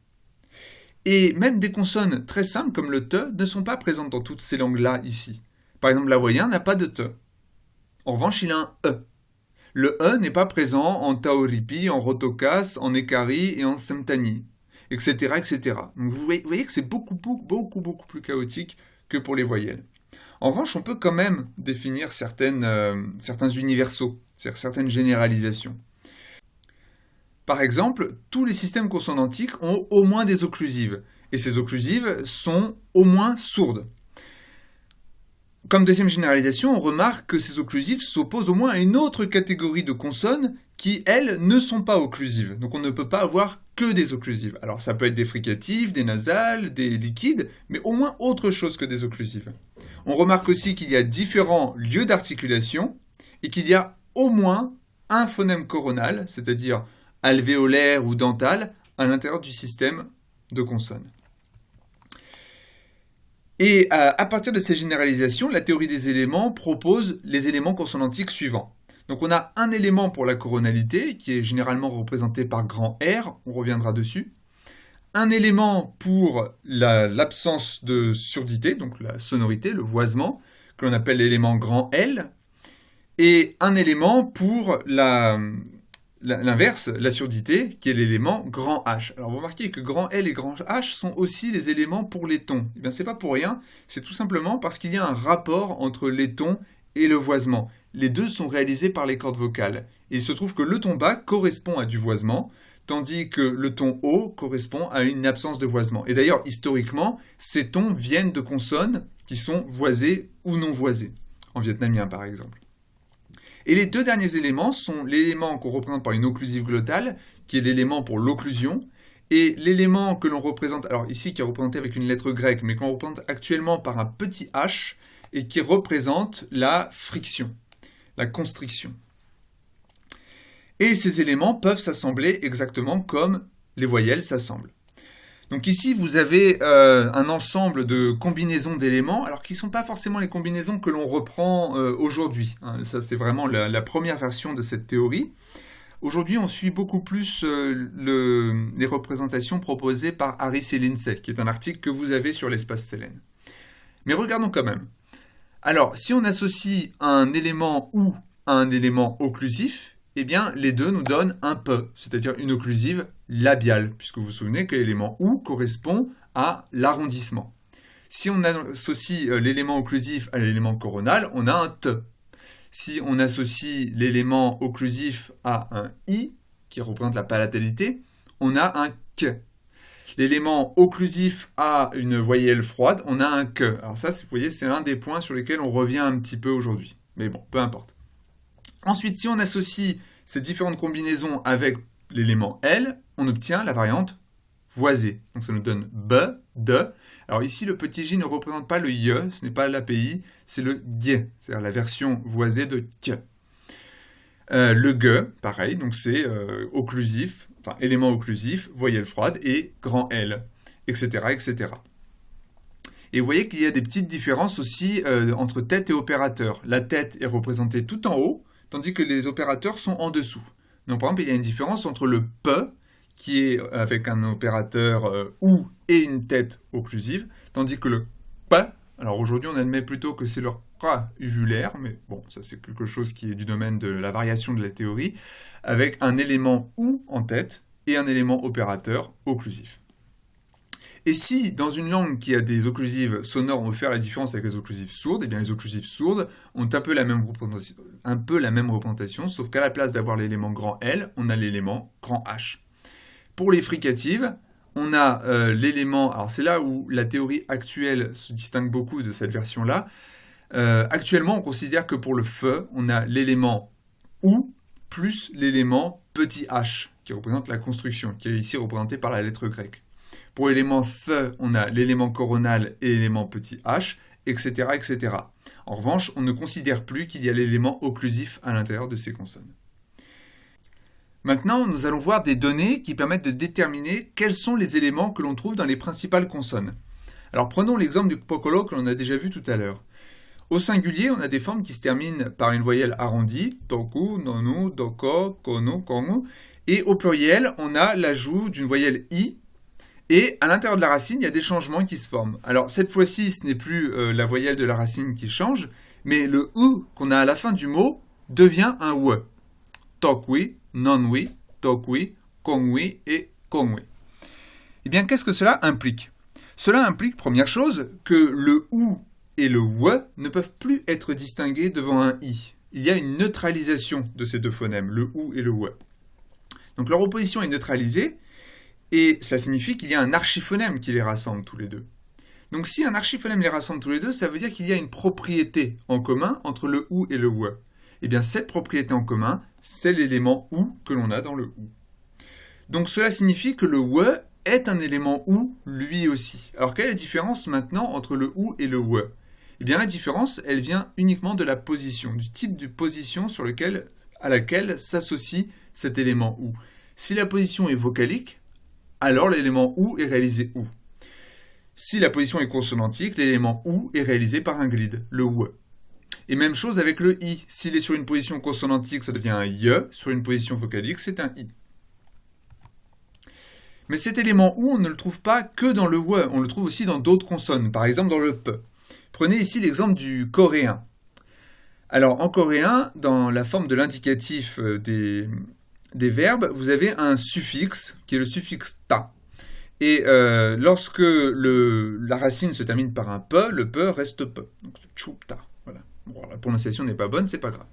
Et même des consonnes très simples comme le TE ne sont pas présentes dans toutes ces langues-là ici. Par exemple, l'hawaïen n'a pas de TE. En revanche, il a un E. Le E n'est pas présent en Taoripi, en Rotokas, en Ekari et en Semtani, etc., etc. Donc vous voyez que c'est beaucoup plus chaotique que pour les voyelles. En revanche, on peut quand même définir certains universaux, c'est-à-dire certaines généralisations. Par exemple, tous les systèmes consonantiques ont au moins des occlusives, et ces occlusives sont au moins sourdes. Comme deuxième généralisation, on remarque que ces occlusives s'opposent au moins à une autre catégorie de consonnes qui, elles, ne sont pas occlusives. Donc on ne peut pas avoir que des occlusives. Alors ça peut être des fricatives, des nasales, des liquides, mais au moins autre chose que des occlusives. On remarque aussi qu'il y a différents lieux d'articulation et qu'il y a au moins un phonème coronal, c'est-à-dire alvéolaire ou dental, à l'intérieur du système de consonnes. Et à partir de ces généralisations, la théorie des éléments propose les éléments consonantiques suivants. Donc on a un élément pour la coronalité, qui est généralement représenté par grand R, on reviendra dessus. Un élément pour l'absence de surdité, donc la sonorité, le voisement, que l'on appelle l'élément grand L. Et un élément pour l'inverse, la surdité, qui est l'élément grand H. Alors vous remarquez que grand L et grand H sont aussi les éléments pour les tons. Eh bien c'est pas pour rien, c'est tout simplement parce qu'il y a un rapport entre les tons et le voisement. Les deux sont réalisés par les cordes vocales. Et il se trouve que le ton bas correspond à du voisement, tandis que le ton haut correspond à une absence de voisement. Et d'ailleurs, historiquement, ces tons viennent de consonnes qui sont voisées ou non voisées, en vietnamien par exemple. Et les deux derniers éléments sont l'élément qu'on représente par une occlusive glottale, qui est l'élément pour l'occlusion, et l'élément que l'on représente, alors ici qui est représenté avec une lettre grecque, mais qu'on représente actuellement par un petit h, et qui représente la friction, la constriction. Et ces éléments peuvent s'assembler exactement comme les voyelles s'assemblent. Donc ici, vous avez un ensemble de combinaisons d'éléments, alors qui ne sont pas forcément les combinaisons que l'on reprend aujourd'hui. Hein. Ça, c'est vraiment la première version de cette théorie. Aujourd'hui, on suit beaucoup plus les représentations proposées par Harris et Lindsay, qui est un article que vous avez sur l'espace Selene. Mais regardons quand même. Alors, si on associe un élément OU à un élément occlusif, eh bien, les deux nous donnent un PE, c'est-à-dire une occlusive labiale, puisque vous vous souvenez que l'élément OU correspond à l'arrondissement. Si on associe l'élément occlusif à l'élément coronal, on a un T. Si on associe l'élément occlusif à un I, qui représente la palatalité, on a un K. L'élément occlusif à une voyelle froide, on a un K. Alors ça, vous voyez, c'est l'un des points sur lesquels on revient un petit peu aujourd'hui. Mais bon, peu importe. Ensuite, si on associe ces différentes combinaisons avec l'élément L, on obtient la variante voisée. Donc ça nous donne B, D. Alors ici, le petit j ne représente pas le Y, ce n'est pas l'API, c'est le G, c'est-à-dire la version voisée de K. Le G, pareil, donc c'est occlusif, enfin élément occlusif, voyelle froide et grand L, etc., etc. Et vous voyez qu'il y a des petites différences aussi entre tête et opérateur. La tête est représentée tout en haut, tandis que les opérateurs sont en dessous. Donc par exemple, il y a une différence entre le P, qui est avec un opérateur OU et une tête occlusive, tandis que le P, alors aujourd'hui on admet plutôt que c'est le K uvulaire, mais bon, ça c'est quelque chose qui est du domaine de la variation de la théorie, avec un élément OU en tête et un élément opérateur occlusif. Et si, dans une langue qui a des occlusives sonores, on veut faire la différence avec les occlusives sourdes, eh bien les occlusives sourdes ont un peu la même représentation, sauf qu'à la place d'avoir l'élément grand L, on a l'élément grand H. Pour les fricatives, on a l'élément... Alors c'est là où la théorie actuelle se distingue beaucoup de cette version-là. Actuellement, on considère que pour le feu, on a l'élément OU plus l'élément petit h, qui représente la construction, qui est ici représenté par la lettre grecque. Pour l'élément Th, on a l'élément coronal et l'élément petit h, etc., etc. En revanche, on ne considère plus qu'il y a l'élément occlusif à l'intérieur de ces consonnes. Maintenant, nous allons voir des données qui permettent de déterminer quels sont les éléments que l'on trouve dans les principales consonnes. Alors prenons l'exemple du pokolo que l'on a déjà vu tout à l'heure. Au singulier, on a des formes qui se terminent par une voyelle arrondie, toku, nonu, doko, kono, kongu, et au pluriel, on a l'ajout d'une voyelle i. Et à l'intérieur de la racine, il y a des changements qui se forment. Alors cette fois-ci, ce n'est plus la voyelle de la racine qui change, mais le u qu'on a à la fin du mot devient un we. Tokui, nonwi, tokui, kongwi et kongwi. Eh bien, qu'est-ce que cela implique ? Cela implique, première chose, que le ou et le we ne peuvent plus être distingués devant un i. Il y a une neutralisation de ces deux phonèmes, le ou et le we. Donc leur opposition est neutralisée, et ça signifie qu'il y a un archiphonème qui les rassemble tous les deux. Donc si un archiphonème les rassemble tous les deux, ça veut dire qu'il y a une propriété en commun entre le ou et le we. Eh bien cette propriété en commun, c'est l'élément ou que l'on a dans le ou. Donc cela signifie que le we est un élément ou lui aussi. Alors quelle est la différence maintenant entre le ou et le we ? Eh bien la différence, elle vient uniquement de la position, du type de position à laquelle s'associe cet élément ou. Si la position est vocalique, alors l'élément ou est réalisé ou. Si la position est consonantique, l'élément ou est réalisé par un glide, le we. Et même chose avec le i. S'il est sur une position consonantique, ça devient un y. Sur une position vocalique, c'est un i. Mais cet élément ou, on ne le trouve pas que dans le we, on le trouve aussi dans d'autres consonnes, par exemple dans le p. Prenez ici l'exemple du coréen. Alors en coréen, dans la forme de l'indicatif des verbes, vous avez un suffixe, qui est le suffixe ta. Et lorsque la racine se termine par un pe, le pe reste pe. Donc chupta. Voilà. Bon, la prononciation n'est pas bonne, c'est pas grave.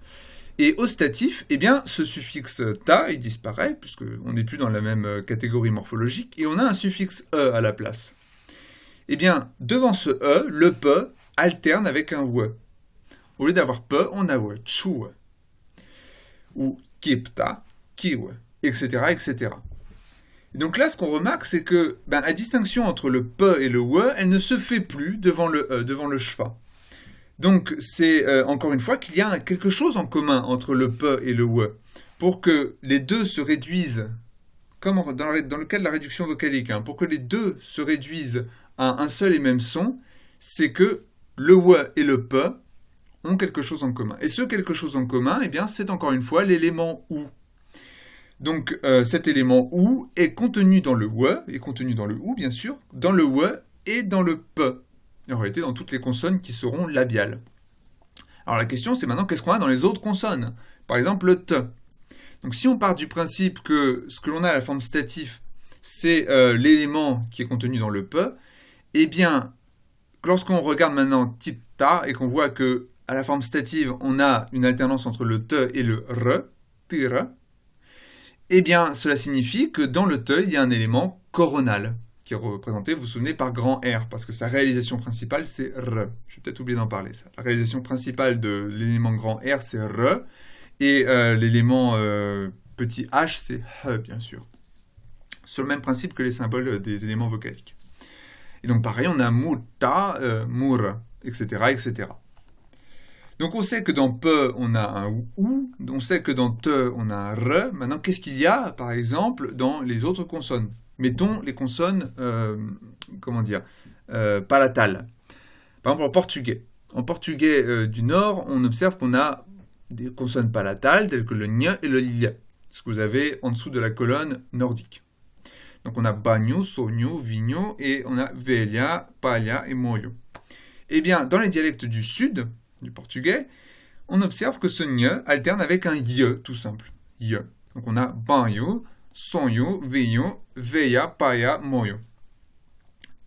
Et au statif, eh bien, ce suffixe ta, il disparaît, puisqu'on n'est plus dans la même catégorie morphologique, et on a un suffixe e à la place. Eh bien, devant ce e, le pe alterne avec un we. Au lieu d'avoir pe, on a we, chue. Ou kipta, kiwe, etc., etc. Et donc là, ce qu'on remarque, c'est que la distinction entre le pe et le we, elle ne se fait plus devant le e, devant le schwa. Donc c'est encore une fois qu'il y a quelque chose en commun entre le pe et le we, pour que les deux se réduisent, comme dans le cas de la réduction vocalique, pour que les deux se réduisent à un seul et même son, c'est que le we et le pe ont quelque chose en commun. Et ce quelque chose en commun, eh bien, c'est encore une fois l'élément ou. Donc cet élément ou est contenu dans le we, est contenu dans le ou bien sûr, dans le we et dans le pe. Et en réalité dans toutes les consonnes qui seront labiales. Alors la question c'est maintenant qu'est-ce qu'on a dans les autres consonnes ? Par exemple le t. Donc si on part du principe que ce que l'on a à la forme statif, c'est l'élément qui est contenu dans le pe, eh bien lorsqu'on regarde maintenant tita et qu'on voit que à la forme stative, on a une alternance entre le te et le re, tira, eh bien, cela signifie que dans le te, il y a un élément coronal, qui est représenté, vous vous souvenez, par grand R, parce que sa réalisation principale, c'est re. J'ai peut-être oublié d'en parler, ça. La réalisation principale de l'élément grand R, c'est re, et l'élément petit h, c'est he, bien sûr. Sur le même principe que les symboles des éléments vocaliques. Et donc, pareil, on a muta, mur, etc., etc. Donc on sait que dans pe, on a un ou, on sait que dans te, on a un re. Maintenant, qu'est-ce qu'il y a, par exemple, dans les autres consonnes? Mettons les consonnes, palatales. Par exemple, en portugais. En portugais du Nord, on observe qu'on a des consonnes palatales, telles que le ñ et le ly, ce que vous avez en dessous de la colonne nordique. Donc on a banho, sonho, vinho, et on a velha, palha et moio. Eh bien, dans les dialectes du Sud, du portugais, on observe que ce ñ alterne avec un y, tout simple. Y. Donc on a banho, sonho, vinho, veia, paia, moio.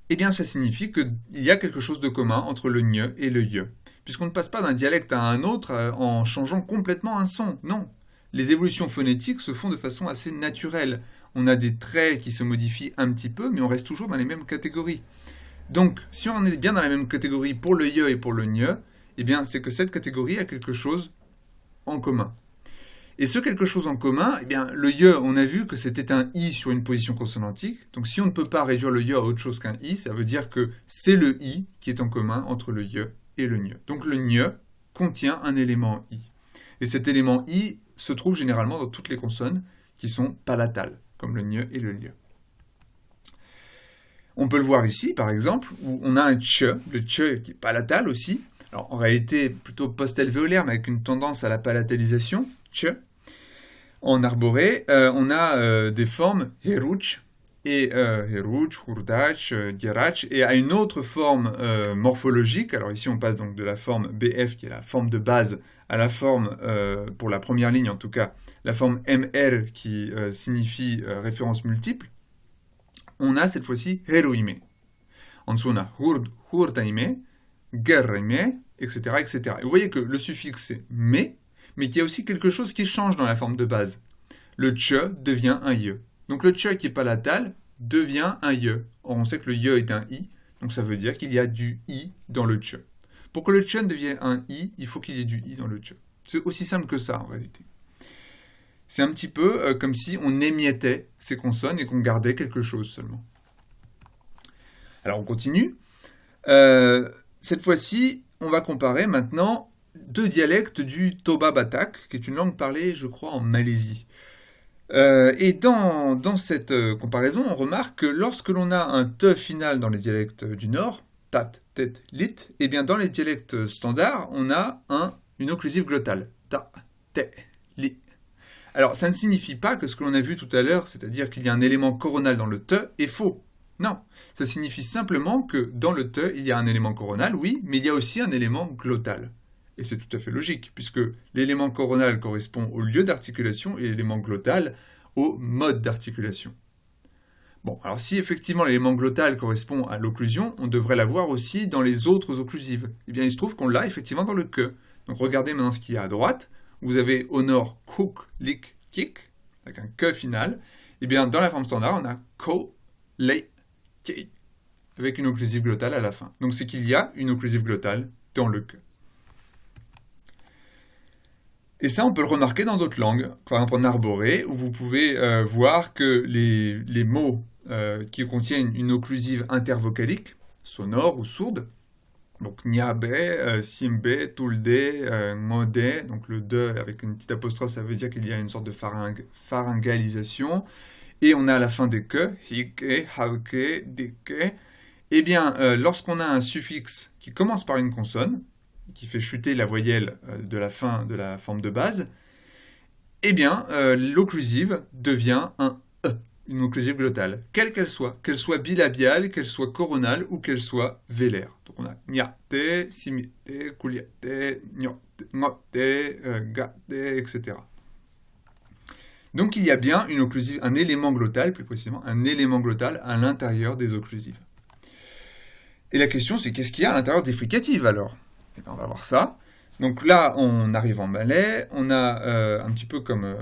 Eh bien, ça signifie qu'il y a quelque chose de commun entre le ñ et le y. Puisqu'on ne passe pas d'un dialecte à un autre en changeant complètement un son. Non. Les évolutions phonétiques se font de façon assez naturelle. On a des traits qui se modifient un petit peu, mais on reste toujours dans les mêmes catégories. Donc, si on est bien dans la même catégorie pour le y et pour le ñ, eh bien, c'est que cette catégorie a quelque chose en commun. Et ce quelque chose en commun, eh bien, le y, on a vu que c'était un i sur une position consonantique. Donc, si on ne peut pas réduire le y à autre chose qu'un i, ça veut dire que c'est le i qui est en commun entre le y et le ñ. Donc, le ñ contient un élément i. Et cet élément i se trouve généralement dans toutes les consonnes qui sont palatales, comme le ñ et le ly. On peut le voir ici, par exemple, où on a un tch, le tch qui est palatal aussi. Alors, en réalité, plutôt post-alvéolaire, mais avec une tendance à la palatalisation, tch. En arboré, on a des formes heruch, et heruch, hurdach, dirach, et à une autre forme morphologique. Alors ici, on passe donc de la forme BF, qui est la forme de base, à la forme, pour la première ligne en tout cas, la forme MR, qui signifie référence multiple. On a cette fois-ci heruime. En dessous, on a hurdaime, gerraime, etc., etc. Et vous voyez que le suffixe c'est mais qu'il y a aussi quelque chose qui change dans la forme de base. Le tch devient un y. Donc le tch qui est palatal devient un y. Or on sait que le y est un i, donc ça veut dire qu'il y a du i dans le tch. Pour que le tch devienne un i, il faut qu'il y ait du i dans le tch. C'est aussi simple que ça en réalité. C'est un petit peu comme si on émiettait ces consonnes et qu'on gardait quelque chose seulement. Alors on continue. Cette fois-ci, on va comparer maintenant deux dialectes du Toba Batak, qui est une langue parlée, je crois, en Malaisie. Et dans cette comparaison, on remarque que lorsque l'on a un te final dans les dialectes du Nord, tat, tet, lit, et bien dans les dialectes standards, on a une occlusive glottale. Ta, te, li. Alors, ça ne signifie pas que ce que l'on a vu tout à l'heure, c'est-à-dire qu'il y a un élément coronal dans le te, est faux. Non, ça signifie simplement que dans le te, il y a un élément coronal, oui, mais il y a aussi un élément glottal. Et c'est tout à fait logique, puisque l'élément coronal correspond au lieu d'articulation et l'élément glottal au mode d'articulation. Bon, alors si effectivement l'élément glottal correspond à l'occlusion, on devrait l'avoir aussi dans les autres occlusives. Eh bien, il se trouve qu'on l'a effectivement dans le que. Donc regardez maintenant ce qu'il y a à droite. Vous avez au nord kuk, lik, kik, avec un que final. Et bien, dans la forme standard, on a ko, le, ki, avec une occlusive glottale à la fin. Donc, c'est qu'il y a une occlusive glottale dans le que. Et ça, on peut le remarquer dans d'autres langues. Par exemple, en arboré, où vous pouvez voir que les mots qui contiennent une occlusive intervocalique, sonore ou sourde, donc niabe, simbe, tulde, ngode, donc le de avec une petite apostrophe, ça veut dire qu'il y a une sorte de pharyngalisation. Et on a à la fin des que, hike, hauke, deke. Eh bien, lorsqu'on a un suffixe qui commence par une consonne, qui fait chuter la voyelle de la fin de la forme de base, eh bien, l'occlusive devient un E, une occlusive glottale, quelle qu'elle soit bilabiale, qu'elle soit coronale ou qu'elle soit vélaire. Donc on a niate, simite, kuliate, ngote, gate, etc. Donc il y a bien une occlusive, un élément glottal, plus précisément, un élément glottal à l'intérieur des occlusives. Et la question, c'est qu'est-ce qu'il y a à l'intérieur des fricatives, alors? Eh bien, on va voir ça. Donc là, on arrive en malais, on a un petit peu comme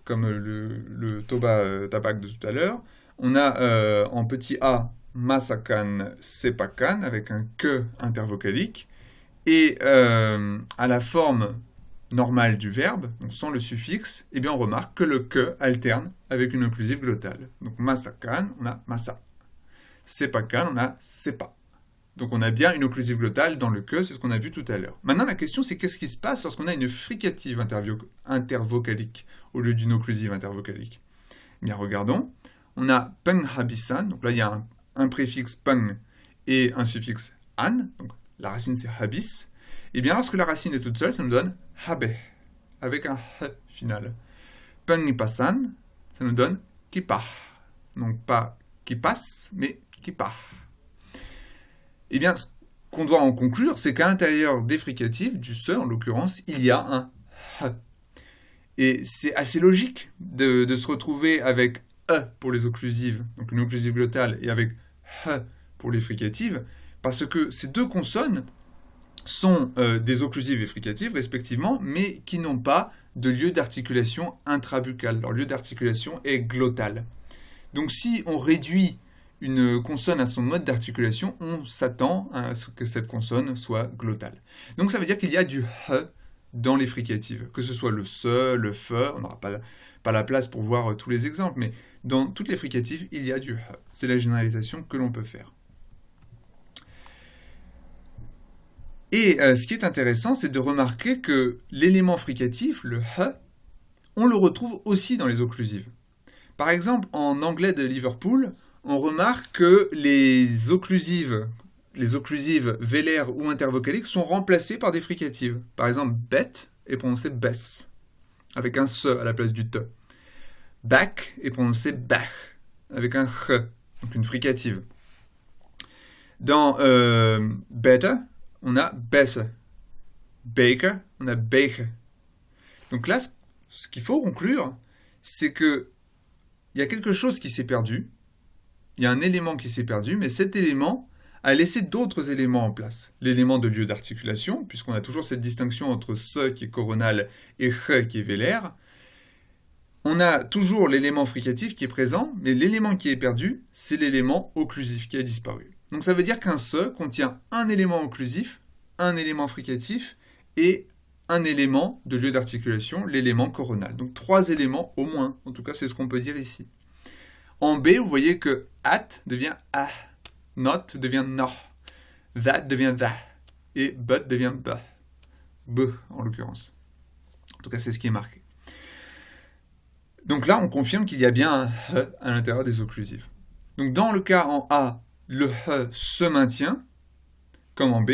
le toba tabak de tout à l'heure, on a en petit a masakan, sepakan, avec un que intervocalique, et à la forme normale du verbe, donc sans le suffixe, eh bien on remarque que le que alterne avec une occlusive glottale. Donc masakan, on a masa. Sepakan, on a sepa. Donc on a bien une occlusive glottale dans le que, c'est ce qu'on a vu tout à l'heure. Maintenant la question c'est qu'est-ce qui se passe lorsqu'on a une fricative intervocalique au lieu d'une occlusive intervocalique? Eh bien regardons, on a peng habisan, donc là il y a un préfixe peng et un suffixe an, donc la racine c'est habis. Et bien lorsque la racine est toute seule, ça nous donne habe, avec un h final. Peng pasan, ça nous donne kipa, donc pas qui passe, mais qui part. Eh bien, ce qu'on doit en conclure, c'est qu'à l'intérieur des fricatives, du se en l'occurrence, il y a un h. Et c'est assez logique de se retrouver avec e pour les occlusives, donc une occlusive glottale, et avec h pour les fricatives, parce que ces deux consonnes sont des occlusives et fricatives, respectivement, mais qui n'ont pas de lieu d'articulation intrabuccale. Leur lieu d'articulation est glottal. Donc si on réduit une consonne à son mode d'articulation, on s'attend à ce que cette consonne soit glottale. Donc ça veut dire qu'il y a du h dans les fricatives, que ce soit le se, le fe, on n'aura pas la place pour voir tous les exemples, mais dans toutes les fricatives, il y a du h. C'est la généralisation que l'on peut faire. Et ce qui est intéressant, c'est de remarquer que l'élément fricatif, le h, on le retrouve aussi dans les occlusives. Par exemple, en anglais de Liverpool, on remarque que les occlusives vélaires ou intervocaliques sont remplacées par des fricatives. Par exemple, bet est prononcé bess, avec un se à la place du te. Back est prononcé bach, avec un ch, donc une fricative. Dans better, on a besse. Baker, on a baker. Donc là, ce qu'il faut conclure, c'est que il y a quelque chose qui s'est perdu, il y a un élément qui s'est perdu, mais cet élément a laissé d'autres éléments en place. L'élément de lieu d'articulation, puisqu'on a toujours cette distinction entre se qui est coronal et ch qui est vélaire. On a toujours l'élément fricatif qui est présent, mais l'élément qui est perdu, c'est l'élément occlusif qui a disparu. Donc ça veut dire qu'un se contient un élément occlusif, un élément fricatif et un élément de lieu d'articulation, l'élément coronal. Donc 3 éléments au moins, en tout cas c'est ce qu'on peut dire ici. En B, vous voyez que at devient ah, not devient no, that devient that, et but devient ba, b en l'occurrence. En tout cas c'est ce qui est marqué. Donc là on confirme qu'il y a bien un h à l'intérieur des occlusives. Donc dans le cas en A, le h se maintient, comme en B.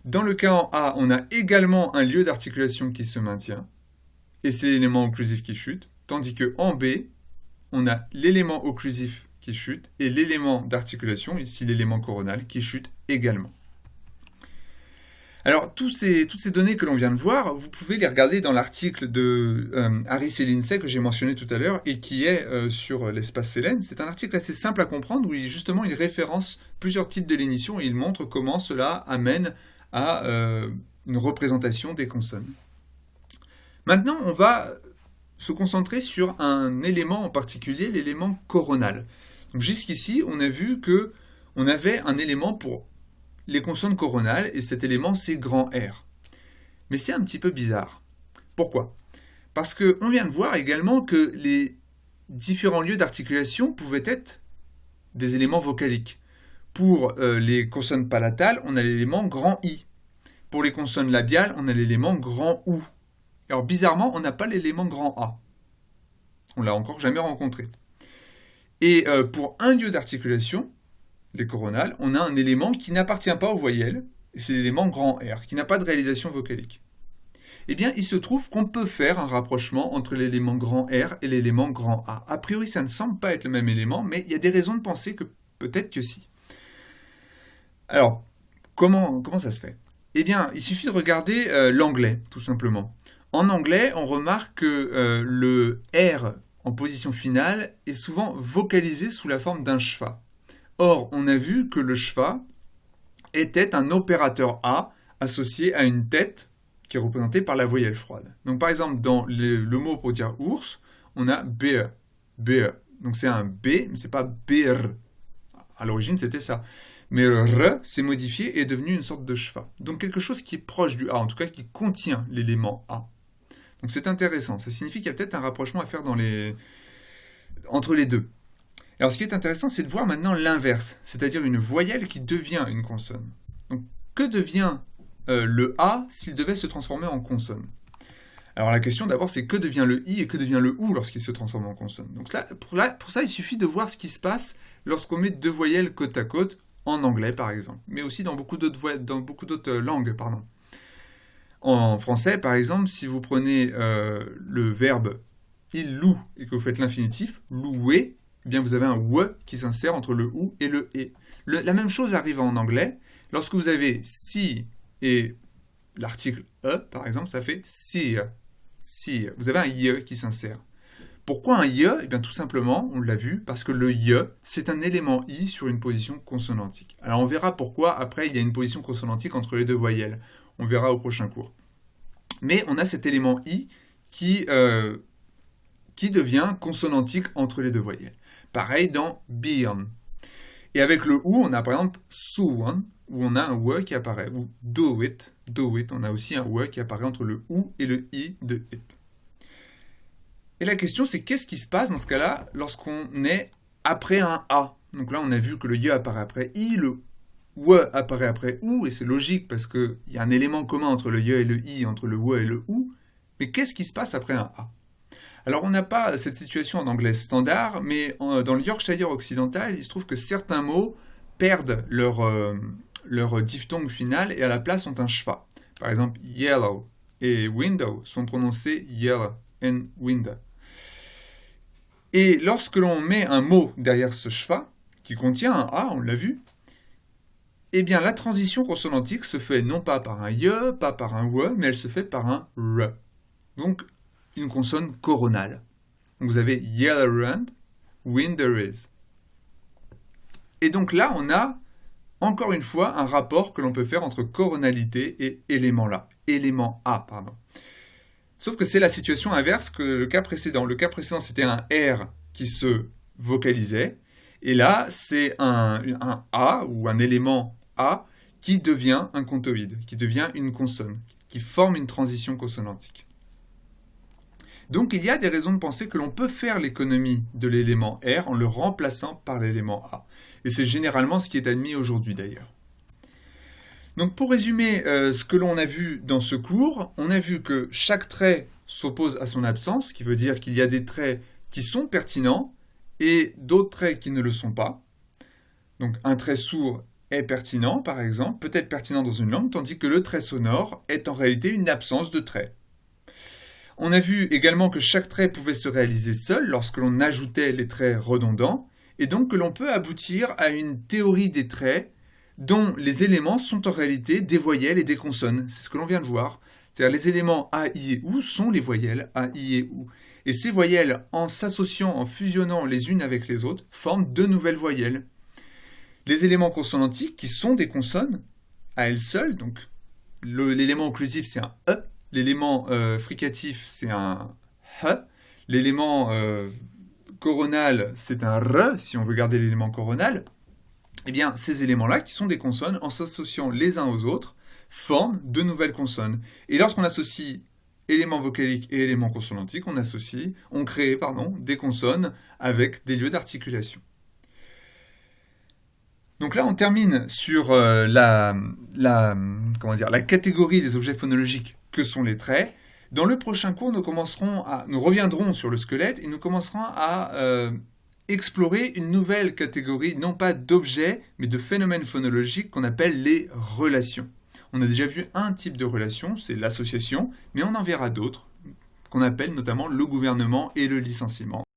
Dans le cas en A, on a également un lieu d'articulation qui se maintient, et c'est l'élément occlusif qui chute, tandis que en B, on a l'élément occlusif qui chute, et l'élément d'articulation, ici l'élément coronal, qui chute également. Alors, toutes ces données que l'on vient de voir, vous pouvez les regarder dans l'article de Harris et Lindsay que j'ai mentionné tout à l'heure, et qui est sur l'espace Selene. C'est un article assez simple à comprendre, où justement il référence plusieurs types de lénition, et il montre comment cela amène à une représentation des consonnes. Maintenant, on va se concentrer sur un élément en particulier, l'élément coronal. Donc jusqu'ici, on a vu que on avait un élément pour les consonnes coronales, et cet élément, c'est grand R. Mais c'est un petit peu bizarre. Pourquoi ? Parce qu'on vient de voir également que les différents lieux d'articulation pouvaient être des éléments vocaliques. Pour les consonnes palatales, on a l'élément grand I. Pour les consonnes labiales, on a l'élément grand OU. Alors bizarrement, on n'a pas l'élément grand A. On l'a encore jamais rencontré. Et pour un lieu d'articulation, les coronales, on a un élément qui n'appartient pas aux voyelles, et c'est l'élément grand R, qui n'a pas de réalisation vocalique. Eh bien, il se trouve qu'on peut faire un rapprochement entre l'élément grand R et l'élément grand A. A priori, ça ne semble pas être le même élément, mais il y a des raisons de penser que peut-être que si. Alors, comment ça se fait ? Eh bien, il suffit de regarder l'anglais, tout simplement. En anglais, on remarque que le R en position finale est souvent vocalisé sous la forme d'un schwa. Or, on a vu que le schwa était un opérateur A associé à une tête qui est représentée par la voyelle froide. Donc par exemple, dans le mot pour dire ours, on a BE. BE. Donc c'est un B, mais c'est pas BR. À l'origine, c'était ça. Mais R s'est modifié et est devenu une sorte de schwa. Donc quelque chose qui est proche du A, en tout cas qui contient l'élément A. Donc c'est intéressant. Ça signifie qu'il y a peut-être un rapprochement à faire entre les deux. Alors ce qui est intéressant, c'est de voir maintenant l'inverse, c'est-à-dire une voyelle qui devient une consonne. Donc que devient le A s'il devait se transformer en consonne? Alors la question d'abord, c'est que devient le I et que devient le OU lorsqu'il se transforme en consonne. Donc là, pour ça, il suffit de voir ce qui se passe lorsqu'on met deux voyelles côte à côte, en anglais par exemple, mais aussi dans beaucoup d'autres langues. En français, par exemple, si vous prenez le verbe il loue et que vous faites l'infinitif, louer, eh bien vous avez un W qui s'insère entre le OU et le E. La même chose arrive en anglais. Lorsque vous avez si et l'article E, par exemple, ça fait seer. Seer. Vous avez un IE qui s'insère. Pourquoi un IE? Eh bien tout simplement, on l'a vu, parce que le IE, c'est un élément I sur une position consonantique. Alors on verra pourquoi après il y a une position consonantique entre les deux voyelles. On verra au prochain cours. Mais on a cet élément I qui devient consonantique entre les deux voyelles. Pareil dans beern. Et avec le OU, on a par exemple suwon, où on a un OU qui apparaît. Ou do it, on a aussi un OU qui apparaît entre le OU et le I de it. Et la question, c'est qu'est-ce qui se passe dans ce cas-là lorsqu'on est après un A? Donc là, on a vu que le Y apparaît après I, le OU apparaît après OU, et c'est logique parce qu'il y a un élément commun entre le Y et le I, entre le OU et le OU. Mais qu'est-ce qui se passe après un A? Alors, on n'a pas cette situation en anglais standard, mais dans le Yorkshire occidental, il se trouve que certains mots perdent leur diphtongue final et à la place ont un schwa. Par exemple, yellow et window sont prononcés yellow and window. Et lorsque l'on met un mot derrière ce schwa, qui contient un A, on l'a vu, eh bien la transition consonantique se fait non pas par un Y, pas par un W, mais elle se fait par un R. Donc, une consonne coronale. Donc vous avez yellow and wind there is. Et donc là, on a encore une fois un rapport que l'on peut faire entre coronalité et élément A. Sauf que c'est la situation inverse que le cas précédent. Le cas précédent, c'était un R qui se vocalisait. Et là, c'est un A ou un élément A qui devient un contoïde, qui devient une consonne, qui forme une transition consonantique. Donc il y a des raisons de penser que l'on peut faire l'économie de l'élément R en le remplaçant par l'élément A. Et c'est généralement ce qui est admis aujourd'hui d'ailleurs. Donc pour résumer ce que l'on a vu dans ce cours, on a vu que chaque trait s'oppose à son absence, ce qui veut dire qu'il y a des traits qui sont pertinents et d'autres traits qui ne le sont pas. Donc un trait sourd est pertinent par exemple, peut être pertinent dans une langue, tandis que le trait sonore est en réalité une absence de trait. On a vu également que chaque trait pouvait se réaliser seul lorsque l'on ajoutait les traits redondants, et donc que l'on peut aboutir à une théorie des traits dont les éléments sont en réalité des voyelles et des consonnes. C'est ce que l'on vient de voir. C'est-à-dire les éléments A, I et OU sont les voyelles A, I et OU. Et ces voyelles, en s'associant, en fusionnant les unes avec les autres, forment deux nouvelles voyelles. Les éléments consonantiques, qui sont des consonnes, à elles seules, donc l'élément occlusif c'est un E, l'élément fricatif, c'est un H. L'élément coronal, c'est un R, si on veut garder l'élément coronal. Eh bien, ces éléments-là, qui sont des consonnes, en s'associant les uns aux autres, forment de nouvelles consonnes. Et lorsqu'on associe éléments vocaliques et éléments consonantiques, on crée des consonnes avec des lieux d'articulation. Donc là, on termine sur la catégorie des objets phonologiques que sont les traits. Dans le prochain cours, nous reviendrons sur le squelette et nous commencerons à explorer une nouvelle catégorie, non pas d'objets, mais de phénomènes phonologiques qu'on appelle les relations. On a déjà vu un type de relation, c'est l'association, mais on en verra d'autres, qu'on appelle notamment le gouvernement et le licenciement.